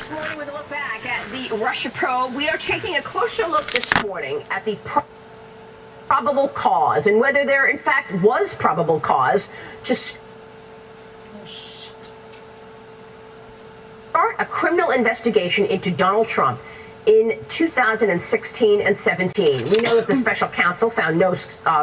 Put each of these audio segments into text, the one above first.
This morning with a look back at the Russia probe, we are taking a closer look this morning at the probable cause and whether there in fact was probable cause to start a criminal investigation into Donald Trump in 2016 and 17. We know that the special counsel found no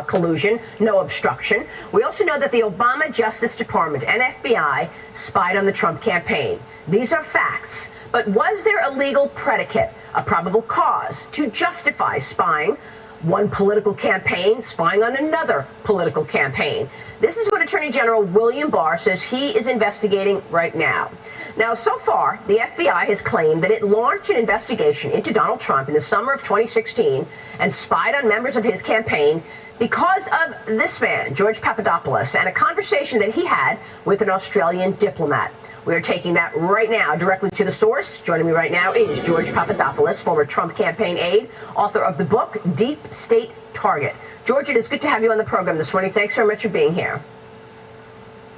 collusion, no obstruction. We also know that the Obama Justice Department and FBI spied on the Trump campaign. These are facts. But was there a legal predicate, a probable cause, to justify spying one political campaign, spying on another political campaign? This is what Attorney General William Barr says he is investigating right now. Now, so far, the FBI has claimed that it launched an investigation into Donald Trump in the summer of 2016 and spied on members of his campaign because of this man, George Papadopoulos, and a conversation that he had with an Australian diplomat. We are taking that right now directly to the source. Joining me right now is George Papadopoulos, former Trump campaign aide, author of the book Deep State Target. George, it is good to have you on the program this morning. Thanks so much for being here.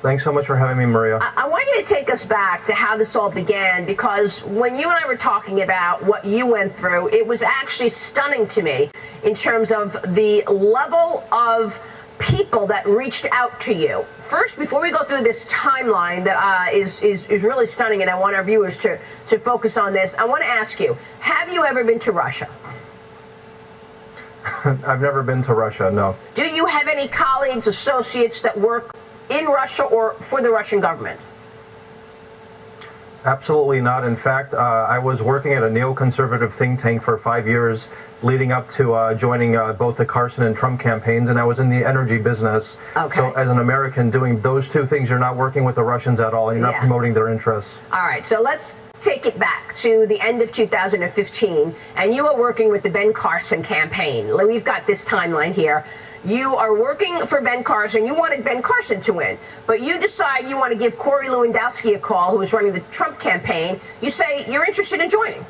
Thanks so much for having me, Maria. I want you to take us back to how this all began, because when you and I were talking about what you went through, it was actually stunning to me in terms of the level of people that reached out to you. First, before we go through this timeline that is really stunning, and I want our viewers to focus on this, I want to ask you, have you ever been to Russia? I've never been to Russia, no. Do you have any colleagues, associates that work in Russia or for the Russian government? Absolutely not. In fact, I was working at a neoconservative think tank for 5 years leading up to joining both the Carson and Trump campaigns, and I was in the energy business. Okay. So as an American doing those two things, you're not working with the Russians at all, and you're not promoting their interests. All right, so let's take it back to the end of 2015, and you were working with the Ben Carson campaign. We've got this timeline here. You are working for Ben Carson. You wanted Ben Carson to win, but you decide you want to give Corey Lewandowski a call, who is running the Trump campaign. You say you're interested in joining.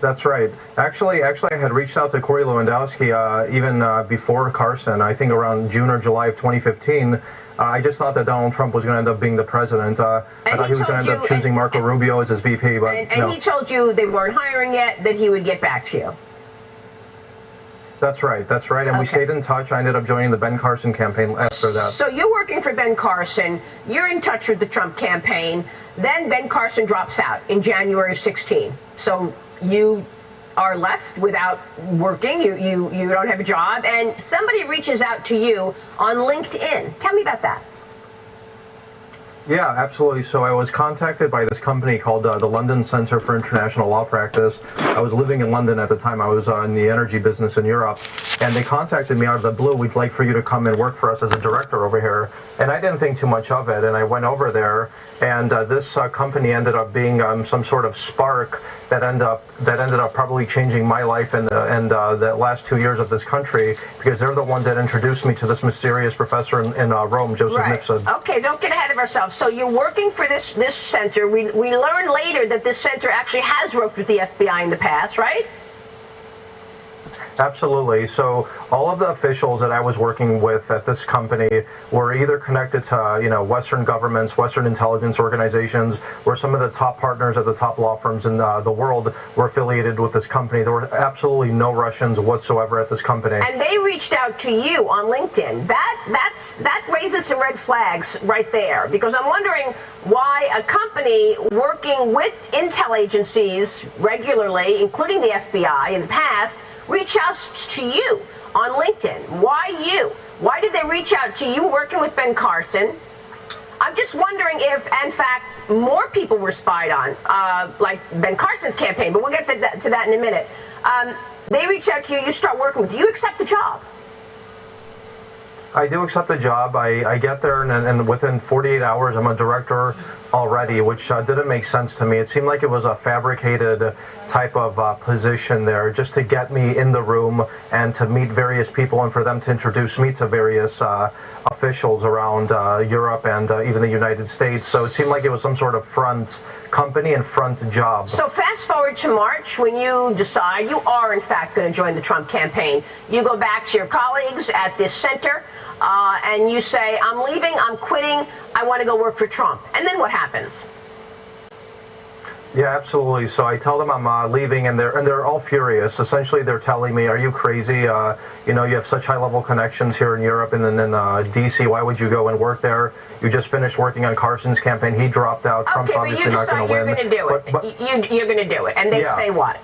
That's right. Actually, I had reached out to Corey Lewandowski even before Carson, I think around June or July of 2015. I just thought that Donald Trump was going to end up being the president. I thought he was going to end up choosing Marco Rubio as his VP. But and he told you they weren't hiring yet, that he would get back to you. That's right. That's right. And we stayed in touch. I ended up joining the Ben Carson campaign after that. So you're working for Ben Carson. You're in touch with the Trump campaign. Then Ben Carson drops out in January of 16. So you are left without working. You don't have a job. And somebody reaches out to you on LinkedIn. Tell me about that. Yeah, absolutely. So I was contacted by this company called the London Center for International Law Practice. I was living in London at the time. I was in the energy business in Europe. And they contacted me out of the blue. We'd like for you to come and work for us as a director over here. And I didn't think too much of it. And I went over there. And this company ended up being some sort of spark that ended up probably changing my life and the last 2 years of this country, because they're the ones that introduced me to this mysterious professor in Rome, Joseph Nipson. Okay, don't get ahead of ourselves. So you're working for this center. We learned later that this center actually has worked with the FBI in the past, right? Absolutely. So all of the officials that I was working with at this company were either connected to, Western governments, Western intelligence organizations, or some of the top partners at the top law firms in the world were affiliated with this company. There were absolutely no Russians whatsoever at this company. And they reached out to you on LinkedIn. That raises some red flags right there, because I'm wondering why a company working with intel agencies regularly, including the FBI in the past, reach out to you on LinkedIn. Why you? Why did they reach out to you working with Ben Carson? I'm just wondering if, in fact, more people were spied on, like Ben Carson's campaign, but we'll get to that in a minute. They reach out to you, you start working with you, you accept the job. I do accept the job. I get there, and within 48 hours, I'm a director already, which didn't make sense to me. It seemed like it was a fabricated type of position there, just to get me in the room and to meet various people and for them to introduce me to various officials around Europe and even the United States. So it seemed like it was some sort of front company and front job. So fast forward to March, when you decide you are in fact going to join the Trump campaign. You go back to your colleagues at this center and you say, I'm leaving, I'm quitting, I want to go work for Trump. And then what happens? Yeah, absolutely. So I tell them I'm leaving, and they're all furious. Essentially, they're telling me, "Are you crazy? You have such high-level connections here in Europe and then in D.C. Why would you go and work there? You just finished working on Carson's campaign. He dropped out. Trump's Okay, but obviously you not going decide to win." you're going to do it. You're going to do it, and they say what?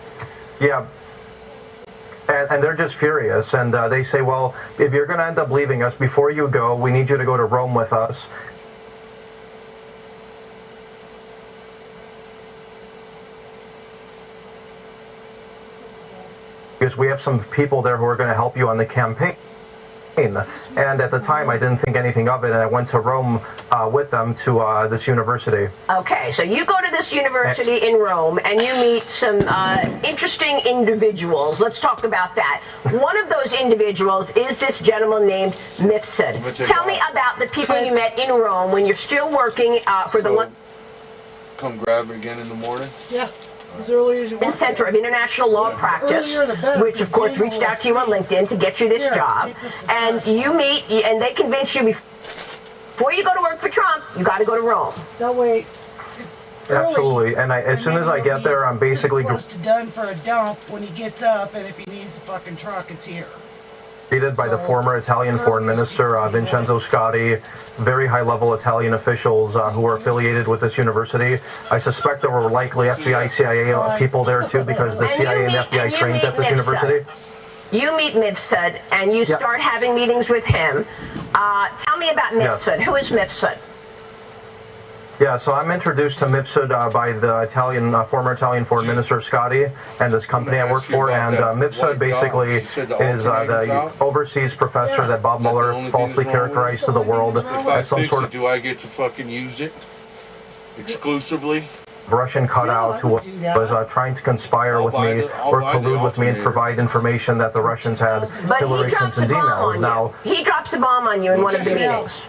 Yeah. And they're just furious, and they say, "Well, if you're going to end up leaving us, before you go, we need you to go to Rome with us." Because we have some people there who are going to help you on the campaign. And at the time, I didn't think anything of it, and I went to Rome with them to this university. Okay, so you go to this university in Rome, and you meet some interesting individuals. Let's talk about that. One of those individuals is this gentleman named Mifsud. Tell me about the people you met in Rome when you're still working for the... Come grab it again in the morning? Yeah. As early as you want. Center of International Law Practice, which of course reached out to you on LinkedIn to get you this job, and you meet, and they convince you before you go to work for Trump, you got to go to Rome. That way. Absolutely, and as soon as I get there, I'm basically close to done for a dump when he gets up, and if he needs a fucking truck, it's here. Greeted by the former Italian Foreign Minister Vincenzo Scotti, very high-level Italian officials who are affiliated with this university. I suspect there were likely FBI, CIA people there too, because the CIA and FBI trains at this university. You meet Mifsud, and you start having meetings with him. Tell me about Mifsud. Yes. Who is Mifsud? Yeah, so I'm introduced to Mifsud by the former Italian Foreign Minister Scotti and this company I work for, and Mifsud basically is the overseas professor that Bob Mueller falsely characterized to the world as some sort of... Do I get to fucking use it exclusively? Russian cutout who was trying to conspire with me or collude with me and provide information that the Russians had Hillary Clinton's emails. Now he drops a bomb on you in one of the meetings.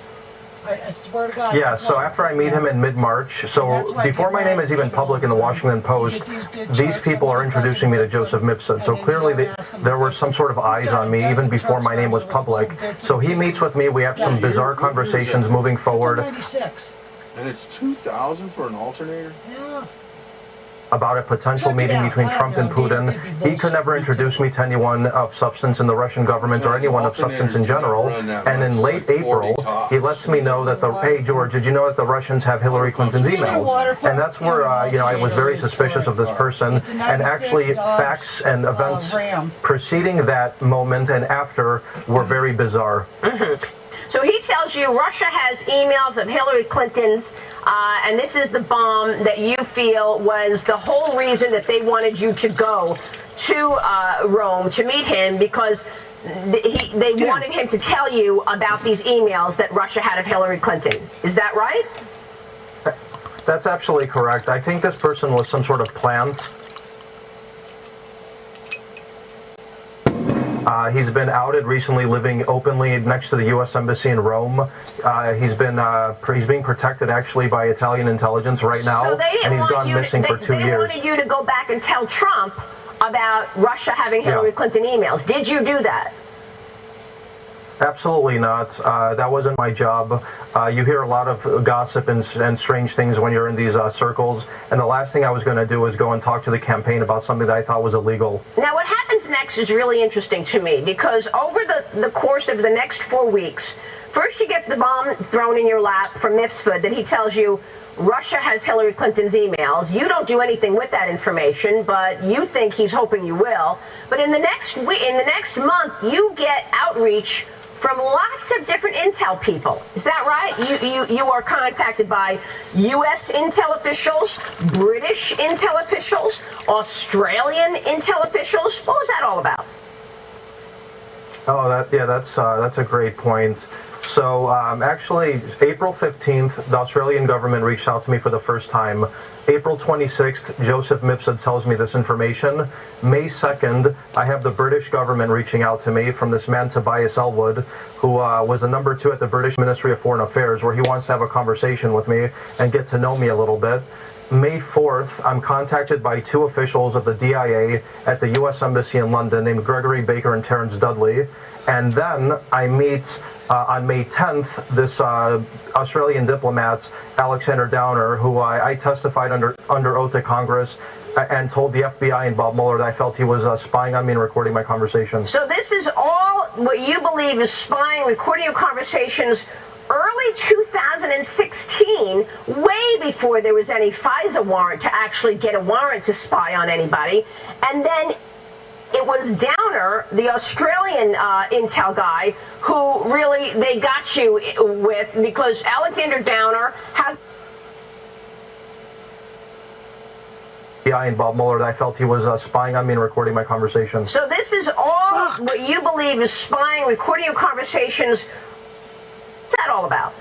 I swear to God. Yeah, so after I meet him in mid-March, so before my name is even public in the Washington Post, these people are introducing me to Joseph Mifsud. So clearly there were some sort of eyes on me even before my name was public. So he meets with me, we have some bizarre conversations moving forward. And it's $2,000 for an alternator? Yeah. About a potential meeting between Trump and Putin. He could never introduce me to anyone of substance in the Russian government or anyone of substance in general. And in late April, he lets me know that hey, George, did you know that the Russians have Hillary Clinton's emails? And that's where, I was very suspicious of this person. And actually, facts and events preceding that moment and after were very bizarre. So he tells you Russia has emails of Hillary Clinton's, and this is the bomb that you feel was the whole reason that they wanted you to go to Rome to meet him, because they wanted him to tell you about these emails that Russia had of Hillary Clinton. Is that right? That's absolutely correct. I think this person was some sort of plant. He's been outed recently living openly next to the U.S. Embassy in Rome. He's being protected actually by Italian intelligence right now, and he's gone missing for 2 years. They wanted you to go back and tell Trump about Russia having Hillary Clinton emails. Did you do that? Absolutely not. That wasn't my job. You hear a lot of gossip and strange things when you're in these circles, and the last thing I was going to do was go and talk to the campaign about something that I thought was illegal. Now, what happens next is really interesting to me, because over the course of the next 4 weeks, first you get the bomb thrown in your lap from Mifsud that he tells you Russia has Hillary Clinton's emails. You don't do anything with that information, but you think he's hoping you will. But in the next month, you get outreach from lots of different intel people. Is that right? You are contacted by U.S. intel officials, British intel officials, Australian intel officials. What was that all about? Oh, that's a great point. So actually, April 15th, the Australian government reached out to me for the first time. April 26th, Joseph Mifsud tells me this information. May 2nd, I have the British government reaching out to me from this man Tobias Elwood, who was the number 2 at the British Ministry of Foreign Affairs, where he wants to have a conversation with me and get to know me a little bit. May 4th, I'm contacted by two officials of the DIA at the U.S. Embassy in London named Gregory Baker and Terrence Dudley. And then I meet on May 10th this Australian diplomat, Alexander Downer, who I testified under oath to Congress and told the FBI and Bob Mueller that I felt he was spying on me and recording my conversations. So this is all what you believe is spying, recording your conversations early 2016, way before there was any FISA warrant to actually get a warrant to spy on anybody. And then it was Downer, the Australian intel guy, who really they got you with, because Alexander Downer has FBI and Bob Mueller that I felt he was spying on me and recording my conversations. So this is all what you believe is spying, recording your conversations. What's that all about?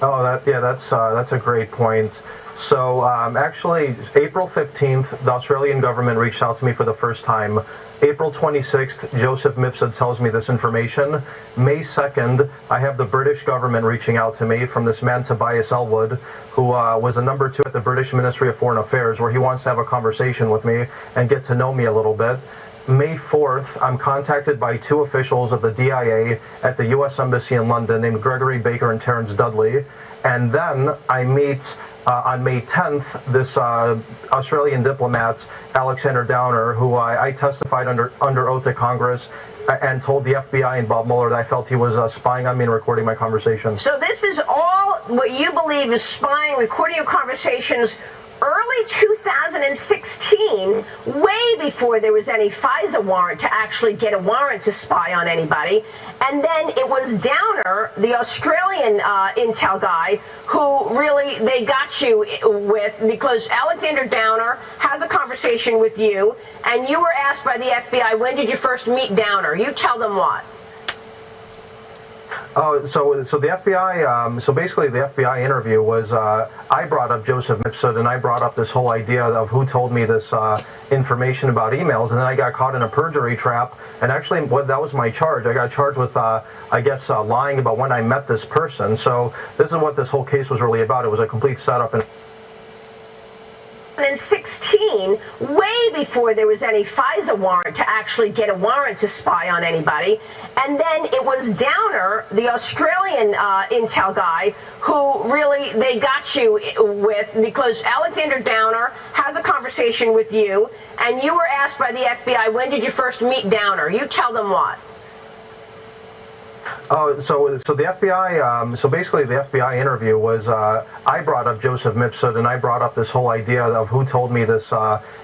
Oh, that's a great point. So actually, April 15th, the Australian government reached out to me for the first time. April 26th, Joseph Mifsud tells me this information. May 2nd, I have the British government reaching out to me from this man Tobias Elwood, who was a number 2 at the British Ministry of Foreign Affairs, where he wants to have a conversation with me and get to know me a little bit. May 4th, I'm contacted by two officials of the DIA at the U.S. Embassy in London named Gregory Baker and Terrence Dudley. And then I meet on May 10th this Australian diplomat, Alexander Downer, who I testified under oath to Congress and told the FBI and Bob Mueller that I felt he was spying on me and recording my conversations. So this is all what you believe is spying, recording your conversations early 2016, way before there was any FISA warrant to actually get a warrant to spy on anybody. And then it was Downer, the Australian intel guy, who really they got you with, because Alexander Downer has a conversation with you, and you were asked by the FBI, when did you first meet Downer? You tell them what? Oh, so the FBI, so basically the FBI interview was, I brought up Joseph Mifsud and I brought up this whole idea of who told me this information about emails, and then I got caught in a perjury trap, and actually that was my charge. I got charged with, I guess, lying about when I met this person. So this is what this whole case was really about. It was a complete setup. And 2016, way before there was any FISA warrant to actually get a warrant to spy on anybody. And then it was Downer, the Australian intel guy, who really they got you with, because Alexander Downer has a conversation with you, and you were asked by the FBI, when did you first meet Downer? You tell them what? Oh, so the FBI, so basically the FBI interview was, I brought up Joseph Mifsud and I brought up this whole idea of who told me this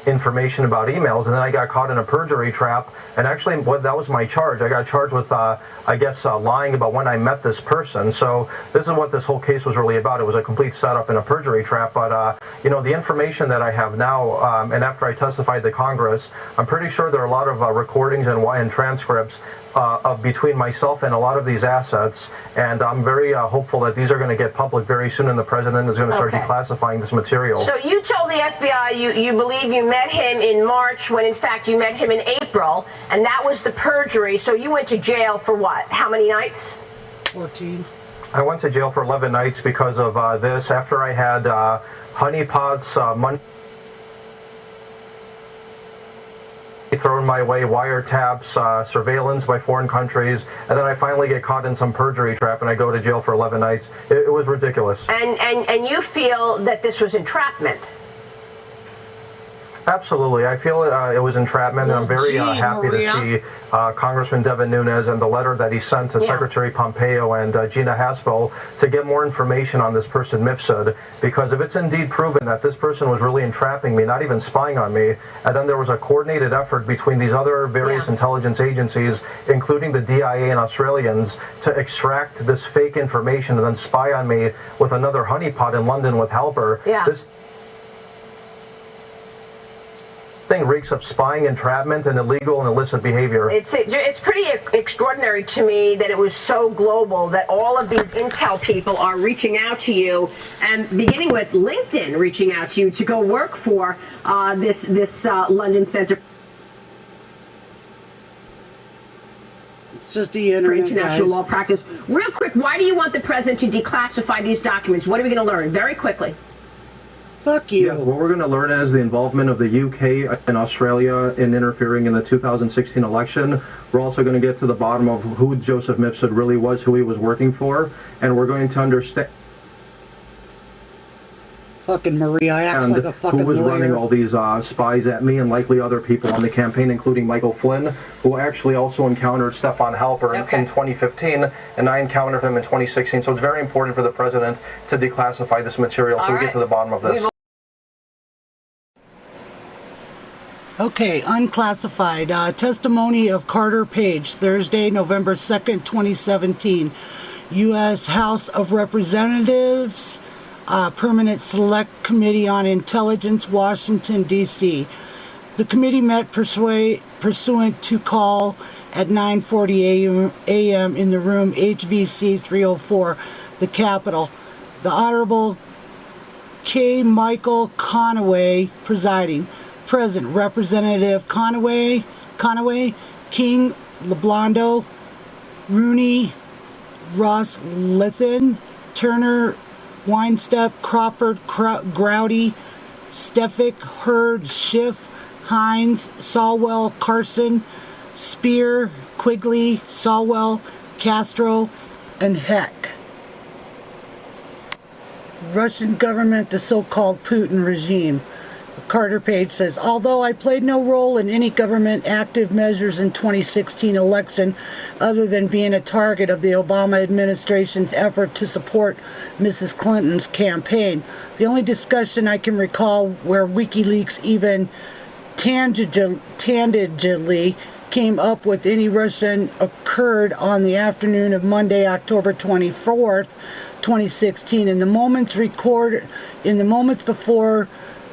information about emails, and then I got caught in a perjury trap, and actually that was my charge. I got charged with, I guess, lying about when I met this person. So this is what this whole case was really about. It was a complete setup in a perjury trap, but, you know, the information that I have now, and after I testified to Congress, I'm pretty sure there are a lot of recordings and transcripts of between myself and a lot of these assets, and I'm very hopeful that these are going to get public very soon, and the president is going to start declassifying this material. So you told the FBI you believe you met him in March, when in fact you met him in April, and that was the perjury. So you went to jail for what? How many nights? 14. I went to jail for 11 nights because of this. After I had honeypots, money thrown my way, wiretaps, surveillance by foreign countries, and then I finally get caught in some perjury trap and I go to jail for 11 nights. It was ridiculous. And you feel that this was entrapment? Absolutely. I feel it was entrapment, and I'm very happy to see Congressman Devin Nunes and the letter that he sent to Secretary Pompeo and Gina Haspel to get more information on this person, Mifsud, because if it's indeed proven that this person was really entrapping me, not even spying on me, and then there was a coordinated effort between these other various intelligence agencies, including the DIA and Australians, to extract this fake information and then spy on me with another honeypot in London with Halper. This thing reeks of spying, entrapment, and illegal and illicit behavior. It's pretty extraordinary to me that it was so global, that all of these intel people are reaching out to you, and beginning with LinkedIn reaching out to you to go work for this London Center just the internet, for international guys. law practice. Real quick, why do you want the president to declassify these documents? What are we going to learn? Very quickly. Fuck you. Yes, what we're going to learn is the involvement of the UK and Australia in interfering in the 2016 election. We're also going to get to the bottom of who Joseph Mifsud really was, who he was working for, and we're going to understand Fucking Maria acts like a fucking who was lawyer. running all these spies at me, and likely other people on the campaign, including Michael Flynn, who actually also encountered Stefan Halper in 2015, and I encountered him in 2016. So it's very important for the president to declassify this material so we get to the bottom of this. Okay, unclassified. Testimony of Carter Page, Thursday, November 2nd, 2017. U.S. House of Representatives, Permanent Select Committee on Intelligence, Washington, D.C. The committee met pursuant to call at 9:40 a.m. in the room HVC 304, the Capitol. The Honorable K. Michael Conaway presiding. Present, Representative Conaway, King, LeBlando, Rooney, Ross Lithin, Turner, Weinstepp, Crawford, Growdy, Stefik, Hurd, Schiff, Hines, Sawwell, Carson, Spear, Quigley, Sawwell, Castro, and Heck. Russian government, the so-called Putin regime. Carter Page says, although I played no role in any government active measures in 2016 election other than being a target of the Obama administration's effort to support Mrs. Clinton's campaign, the only discussion I can recall where WikiLeaks even tangentially came up with any Russian occurred on the afternoon of Monday, October 24th, 2016. In the moments before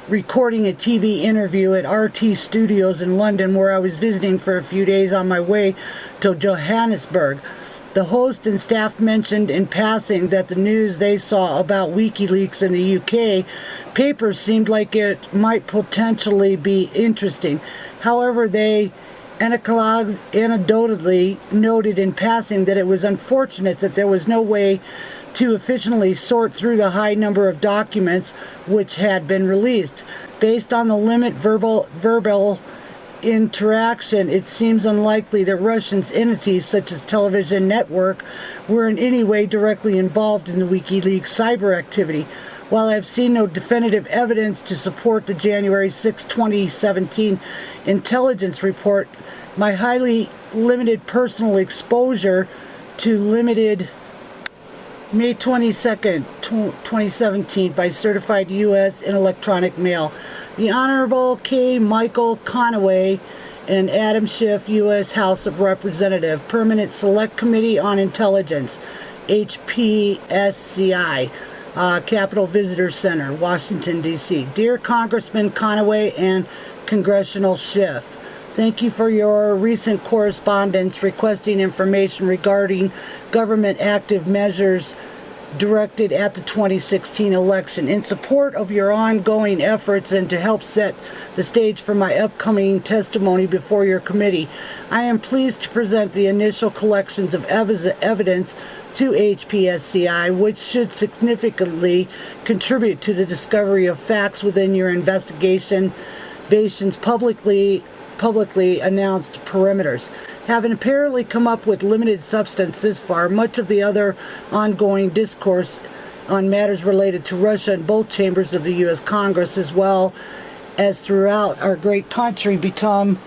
recording a TV interview at RT Studios in London, where I was visiting for a few days on my way to Johannesburg. The host and staff mentioned in passing that the news they saw about WikiLeaks in the UK papers seemed like it might potentially be interesting. However, they anecdotally noted in passing that it was unfortunate that there was no way to efficiently sort through the high number of documents which had been released. Based on the limited verbal interaction, it seems unlikely that Russian entities such as television network were in any way directly involved in the WikiLeaks cyber activity. While I have seen no definitive evidence to support the January 6, 2017 intelligence report, my highly limited personal exposure to limited May 22nd, 2017 by certified U.S. in electronic mail. The Honorable K. Michael Conaway and Adam Schiff, U.S. House of Representatives, Permanent Select Committee on Intelligence, HPSCI, Capitol Visitor Center, Washington, D.C. Dear Congressman Conaway and Congressional Schiff, thank you for your recent correspondence requesting information regarding government active measures directed at the 2016 election. In support of your ongoing efforts and to help set the stage for my upcoming testimony before your committee, I am pleased to present the initial collections of evidence to HPSCI, which should significantly contribute to the discovery of facts within your investigation's publicly announced perimeters. Having apparently come up with limited substance this far, much of the other ongoing discourse on matters related to Russia in both chambers of the U.S. Congress, as well as throughout our great country, become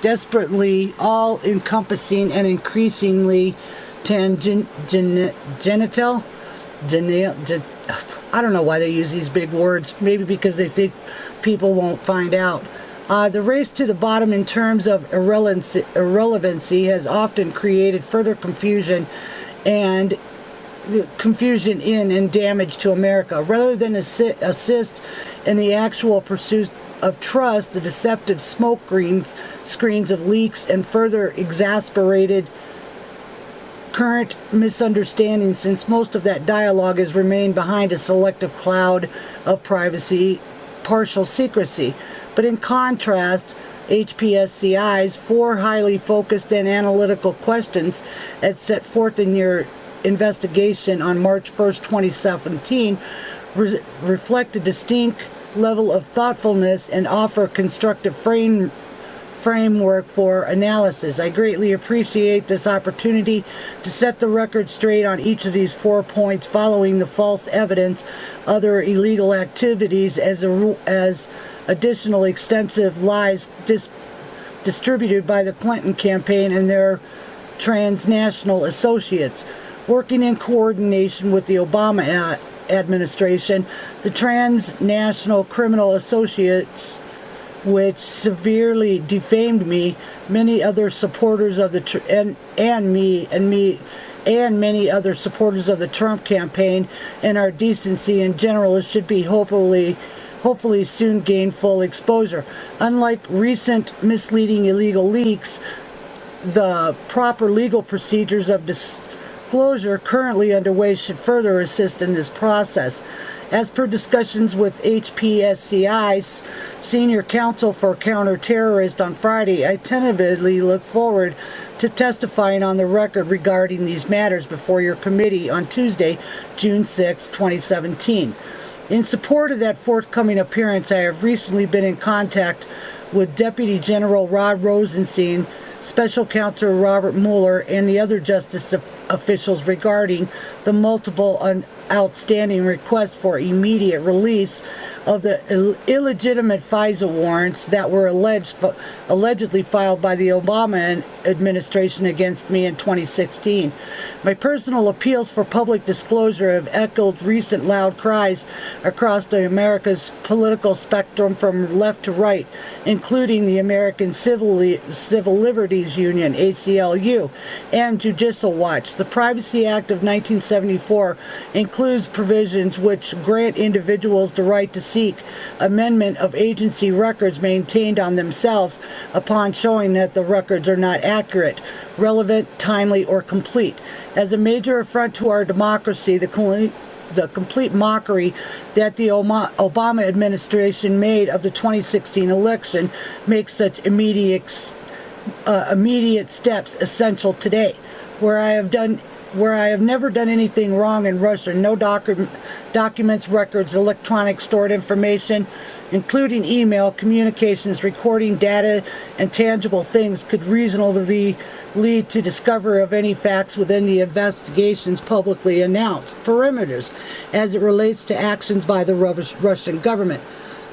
desperately all-encompassing and increasingly genital. I don't know why they use these big words. Maybe because they think people won't find out. The race to the bottom in terms of irrelevancy has often created further confusion in and damage to America. Rather than assist in the actual pursuit of trust, the deceptive smoke screens of leaks and further exasperated current misunderstandings, since most of that dialogue has remained behind a selective cloud of privacy, partial secrecy. But in contrast, HPSCI's 4 highly focused and analytical questions as set forth in your investigation on March 1st, 2017, reflect a distinct level of thoughtfulness and offer a constructive framework for analysis. I greatly appreciate this opportunity to set the record straight on each of these 4 points following the false evidence, other illegal activities, as additional extensive lies distributed by the Clinton campaign and their transnational associates. Working in coordination with the Obama administration, the transnational criminal associates, which severely defamed me, many other supporters of the and many other supporters of the Trump campaign, and our decency in general should be hopefully soon gain full exposure. Unlike recent misleading illegal leaks, the proper legal procedures of disclosure currently underway should further assist in this process. As per discussions with HPSCI's senior counsel for counterterrorist on Friday, I tentatively look forward to testifying on the record regarding these matters before your committee on Tuesday, June 6, 2017. In support of that forthcoming appearance, I have recently been in contact with Deputy General Rod Rosenstein, Special Counsel Robert Mueller, and the other justice officials regarding the multiple outstanding requests for immediate release of the illegitimate FISA warrants that were allegedly filed by the Obama administration against me in 2016. My personal appeals for public disclosure have echoed recent loud cries across the America's political spectrum from left to right, including the American Civil Liberties Union, ACLU, and Judicial Watch. The Privacy Act of 1974 includes provisions which grant individuals the right to seek amendment of agency records maintained on themselves upon showing that the records are not accurate, relevant, timely, or complete. As a major affront to our democracy, the complete mockery that the Obama administration made of the 2016 election makes such immediate steps essential today. Where I have never done anything wrong in Russia, no documents, records, electronic stored information, including email, communications, recording, data, and tangible things could reasonably lead to discovery of any facts within the investigation's publicly announced perimeters as it relates to actions by the Russian government.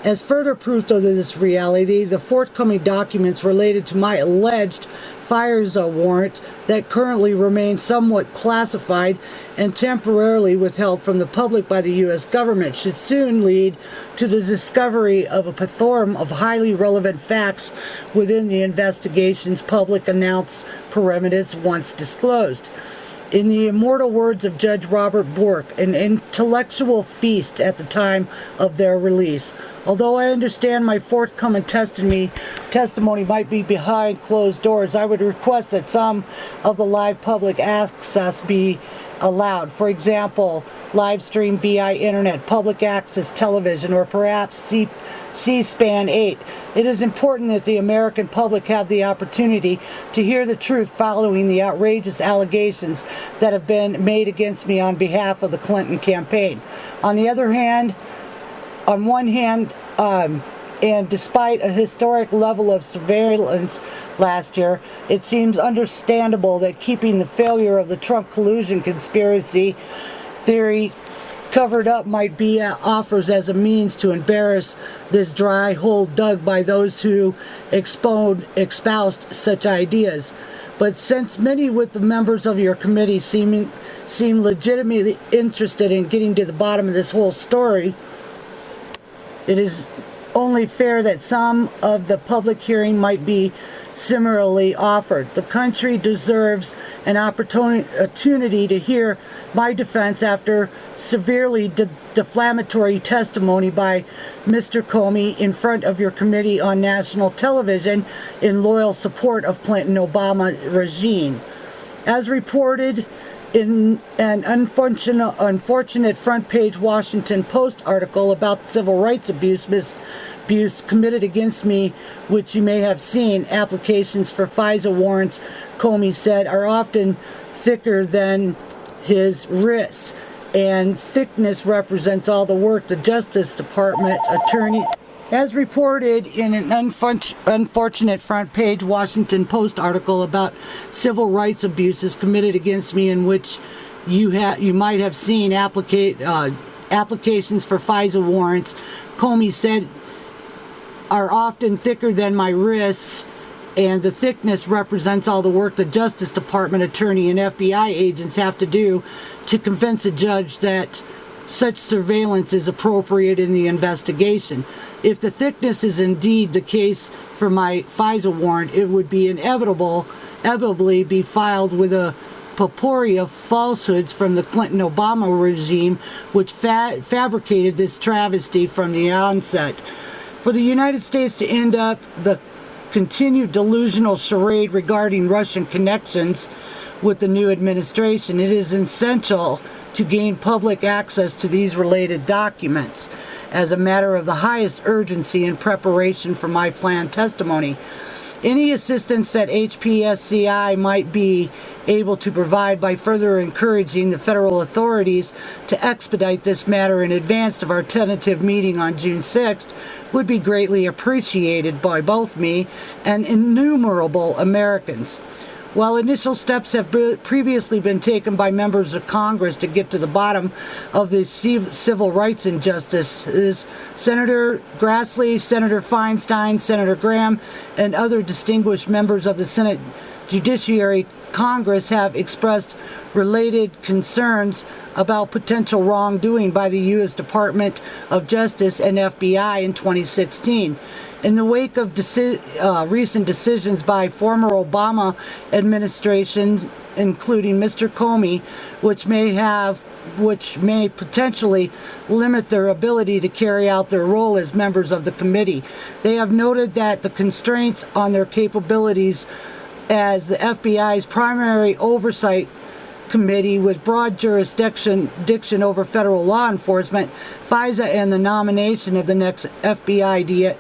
As further proof of this reality, the forthcoming documents related to my alleged FISA warrant that currently remain somewhat classified and temporarily withheld from the public by the U.S. government should soon lead to the discovery of a plethora of highly relevant facts within the investigation's public announced perimeters once disclosed. In the immortal words of Judge Robert Bork, an intellectual feast at the time of their release. Although I understand my forthcoming testimony might be behind closed doors, I would request that some of the live public access be allowed. For example, live stream via internet, public access television, or perhaps C-SPAN 8. It is important that the American public have the opportunity to hear the truth following the outrageous allegations that have been made against me on behalf of the Clinton campaign. On one hand, and despite a historic level of surveillance last year, it seems understandable that keeping the failure of the Trump collusion conspiracy theory covered up might be offers as a means to embarrass this dry hole dug by those who espoused such ideas. But since many with the members of your committee seem legitimately interested in getting to the bottom of this whole story, it is only fair that some of the public hearing might be similarly offered. The country deserves an opportunity to hear my defense after severely defamatory testimony by Mr. Comey in front of your committee on national television in loyal support of Clinton-Obama regime. As reported in an unfortunate front-page Washington Post article about civil rights abuse committed against me, which you may have seen, applications for FISA warrants, Comey said, are often thicker than his wrists. and thickness represents all the work the Justice Department attorney. As reported in an unfortunate front page Washington Post article about civil rights abuses committed against me, in which you might have seen applications for FISA warrants, Comey said, are often thicker than my wrists, and the thickness represents all the work the Justice Department attorney and FBI agents have to do to convince a judge that such surveillance is appropriate in the investigation. If the thickness is indeed the case for my FISA warrant, it would be inevitably be filed with a potpourri of falsehoods from the Clinton-Obama regime, which fabricated this travesty from the onset. For the United States to end up the continued delusional charade regarding Russian connections with the new administration, it is essential to gain public access to these related documents as a matter of the highest urgency in preparation for my planned testimony. Any assistance that HPSCI might be able to provide by further encouraging the federal authorities to expedite this matter in advance of our tentative meeting on June 6th would be greatly appreciated by both me and innumerable Americans. While initial steps have previously been taken by members of Congress to get to the bottom of the civil rights injustices, Senator Grassley, Senator Feinstein, Senator Graham, and other distinguished members of the Senate Judiciary Congress have expressed related concerns about potential wrongdoing by the U.S. Department of Justice and FBI in 2016. In the wake of recent decisions by former Obama administrations, including Mr. Comey, which may potentially limit their ability to carry out their role as members of the committee, they have noted that the constraints on their capabilities as the FBI's primary oversight committee with broad jurisdiction over federal law enforcement, FISA, and the nomination of the next FBI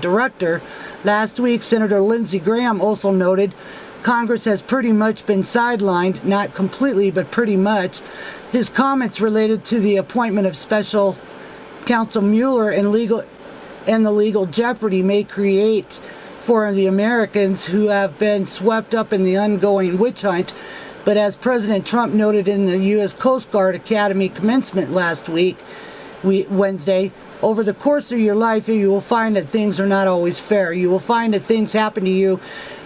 director. Last week, Senator Lindsey Graham also noted Congress has pretty much been sidelined, not completely, but pretty much. His comments related to the appointment of Special Counsel Mueller and the legal jeopardy may create for the Americans who have been swept up in the ongoing witch hunt. But as President Trump noted in the U.S. Coast Guard Academy commencement last week, Wednesday, over the course of your life, you will find that things are not always fair. You will find that things happen to you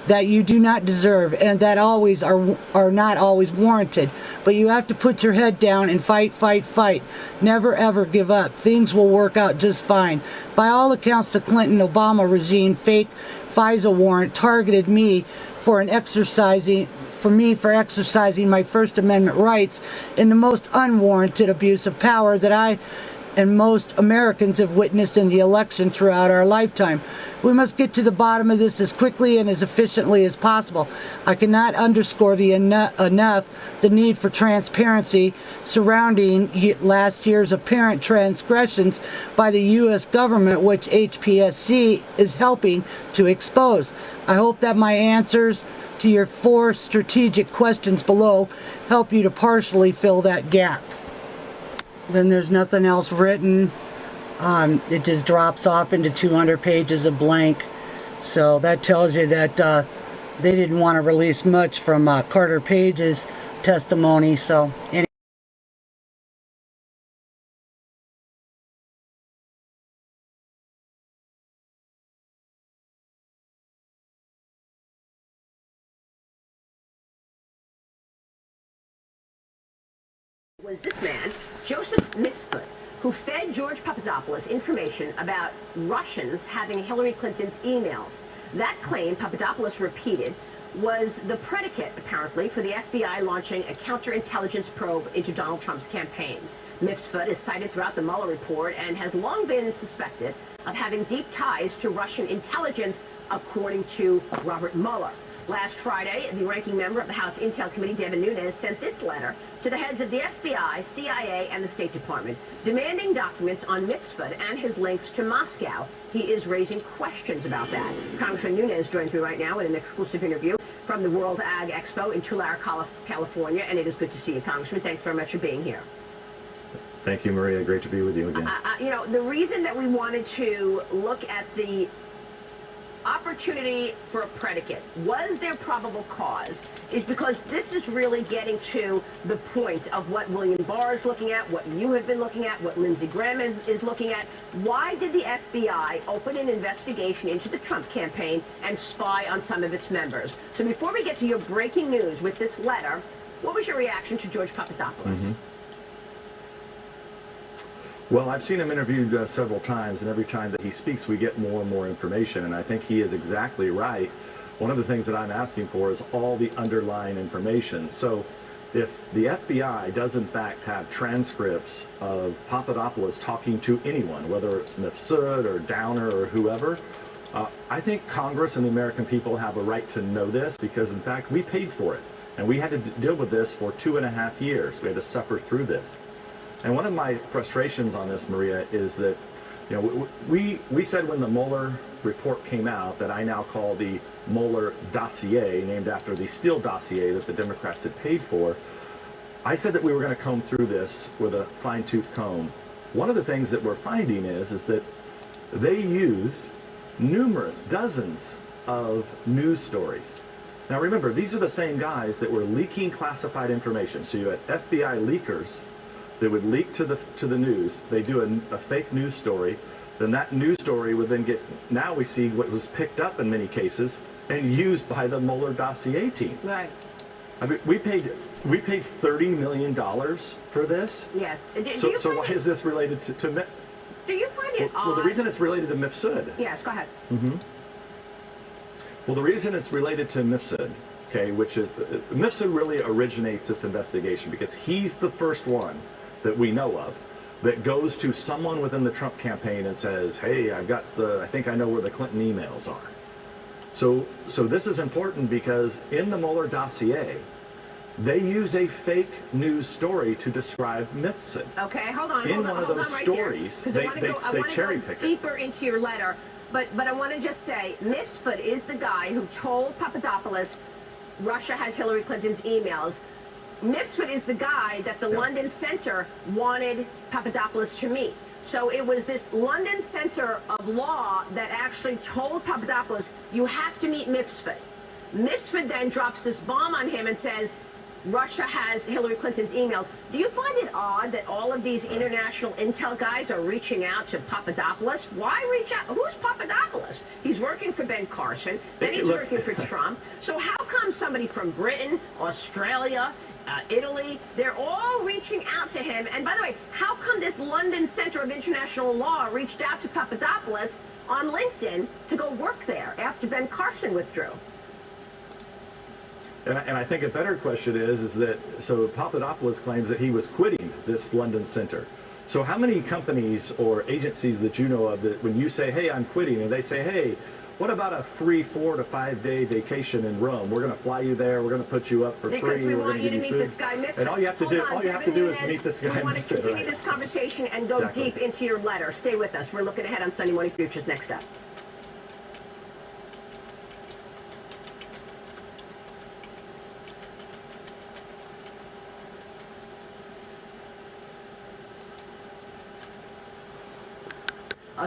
that you do not deserve and that always are not always warranted. But you have to put your head down and fight, fight, fight. Never, ever give up. Things will work out just fine. By all accounts, the Clinton-Obama regime fake FISA warrant targeted me for exercising my First Amendment rights in the most unwarranted abuse of power that I and most Americans have witnessed in the election throughout our lifetime. We must get to the bottom of this as quickly and as efficiently as possible. I cannot underscore enough the need for transparency surrounding last year's apparent transgressions by the U.S. government, which HPSC is helping to expose. I hope that my answers to your 4 strategic questions below help you to partially fill that gap. Then there's nothing else written. It just drops off into 200 pages of blank. So that tells you that they didn't want to release much from Carter Page's testimony. So anyway. Was this man, Joseph Mixfoot, who fed George Papadopoulos information about Russians having Hillary Clinton's emails. That claim, Papadopoulos repeated, was the predicate, apparently, for the FBI launching a counterintelligence probe into Donald Trump's campaign. Mixfoot is cited throughout the Mueller report and has long been suspected of having deep ties to Russian intelligence, according to Robert Mueller. Last Friday, the ranking member of the House Intel Committee, Devin Nunes, sent this letter to the heads of the FBI, CIA, and the State Department, demanding documents on Mixfoot and his links to Moscow. He is raising questions about that. Congressman Nunes joins me right now in an exclusive interview from the World Ag Expo in Tulare, California, and it is good to see you, Congressman. Thanks very much for being here. Thank you, Maria. Great to be with you again. You know, the reason that we wanted to look at the opportunity for a predicate, was there probable cause, is because this is really getting to the point of what William Barr is looking at, what you have been looking at, what Lindsey Graham is looking at. Why did the FBI open an investigation into the Trump campaign and spy on some of its members? So before we get to your breaking news with this letter, what was your reaction to George Papadopoulos? Well, I've seen him interviewed several times, and every time that he speaks, we get more and more information, and I think he is exactly right. One of the things that I'm asking for is all the underlying information. So if the FBI does in fact have transcripts of Papadopoulos talking to anyone, whether it's Mifsud or Downer or whoever, I think Congress and the American people have a right to know this, because in fact we paid for it, and we had to deal with this for 2.5 years. We had to suffer through this. And one of my frustrations on this, Maria, is that, you know, we said when the Mueller report came out that I now call the Mueller dossier, named after the Steele dossier that the Democrats had paid for, I said that we were going to comb through this with a fine-tooth comb. One of the things that we're finding is that they used numerous dozens of news stories. Now remember, these are the same guys that were leaking classified information. So you had FBI leakers that would leak to the news. They do a fake news story. Then that news story would then get, now we see what was picked up in many cases and used by the Mueller dossier team. Right. I mean, we paid $30 million for this. Yes. So why is this related to do you find it odd? Well, the reason it's related to Mifsud. Yes, go ahead. Well, the reason it's related to Mifsud, okay, which is, Mifsud really originates this investigation because he's the first one that we know of that goes to someone within the Trump campaign and says, hey, I think I know where the Clinton emails are. So this is important because in the Mueller dossier, they use a fake news story to describe Mifsud. Okay, hold on. In one of those right stories, there, they cherry pick it. Deeper into your letter, but I want to just say, Mifsud is the guy who told Papadopoulos Russia has Hillary Clinton's emails. Mifsud is the guy that the London Center wanted Papadopoulos to meet. So it was this London Center of Law that actually told Papadopoulos, you have to meet Mifsud. Mifsud then drops this bomb on him and says, Russia has Hillary Clinton's emails. Do you find it odd that all of these international intel guys are reaching out to Papadopoulos? Why reach out? Who's Papadopoulos? He's working for Ben Carson, then he's working for Trump. So how come somebody from Britain, Australia, Italy, they're all reaching out to him? And by the way, how come this London Center of International Law reached out to Papadopoulos on LinkedIn to go work there after Ben Carson withdrew? And I think a better question is that, so Papadopoulos claims that he was quitting this London Center. So how many companies or agencies that you know of that when you say, hey, I'm quitting, and they say, hey, what about a free 4 to 5 day vacation in Rome? We're going to fly you there. We're going to put you up for because free. we We're want you to meet food. this guy, Mifsud. And all you have to do, is meet this guy. We want to continue this conversation and go deep into your letter. Stay with us. We're looking ahead on Sunday Morning Futures next up.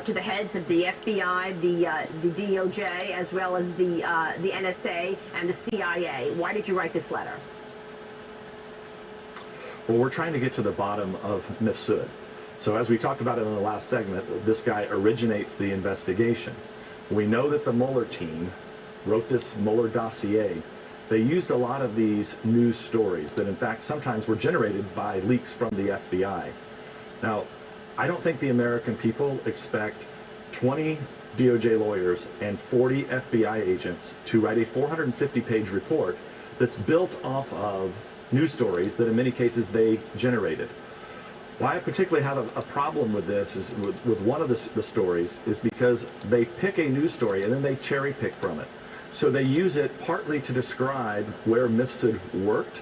To the heads of the FBI, the DOJ, as well as the NSA and the CIA. Why did you write this letter? Well, we're trying to get to the bottom of Mifsud. So as we talked about it in the last segment, this guy originates the investigation. We know that the Mueller team wrote this Mueller dossier. They used a lot of these news stories that in fact sometimes were generated by leaks from the FBI. Now, I don't think the American people expect 20 DOJ lawyers and 40 FBI agents to write a 450-page report that's built off of news stories that in many cases they generated. Why I particularly have a problem with this is with one of the stories is because they pick a news story and then they cherry pick from it. So they use it partly to describe where Mifsud worked,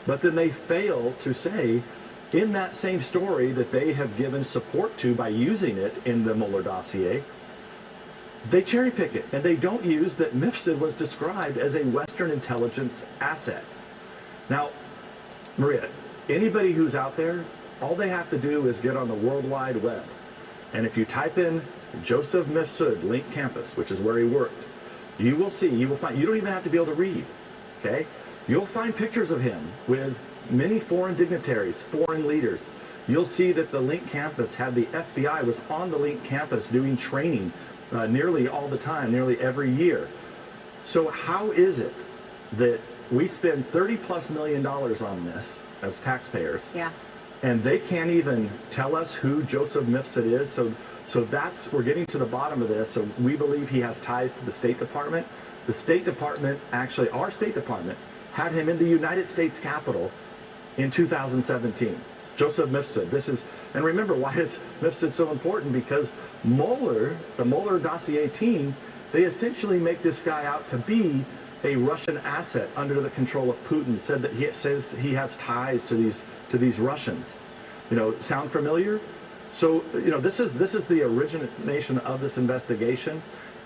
but then they fail to say in that same story that they have given support to by using it in the Mueller dossier, they cherry pick it, and they don't use that Mifsud was described as a Western intelligence asset. Now, Maria, anybody who's out there All they have to do is get on the World Wide Web. And if you type in Joseph Mifsud, Link Campus, which is where he worked, you will find, you don't even have to be able to read, okay? You'll find pictures of him with many foreign dignitaries, foreign leaders. You'll see that the Link Campus had the FBI was on the Link Campus doing training nearly all the time, nearly every year. So how is it that we spend $30+ million on this as taxpayers, and they can't even tell us who Joseph Mifsud is? So that's, we're getting to the bottom of this. So we believe he has ties to the State Department. The State Department, actually our State Department, had him in the United States Capitol in 2017. Joseph Mifsud. This is, and remember, why is Mifsud so important? Because Mueller, the Mueller dossier team, they essentially make this guy out to be a Russian asset under the control of Putin. Said that he says he has ties to these Russians. You know, sound familiar? So, you know, this is the origination of this investigation,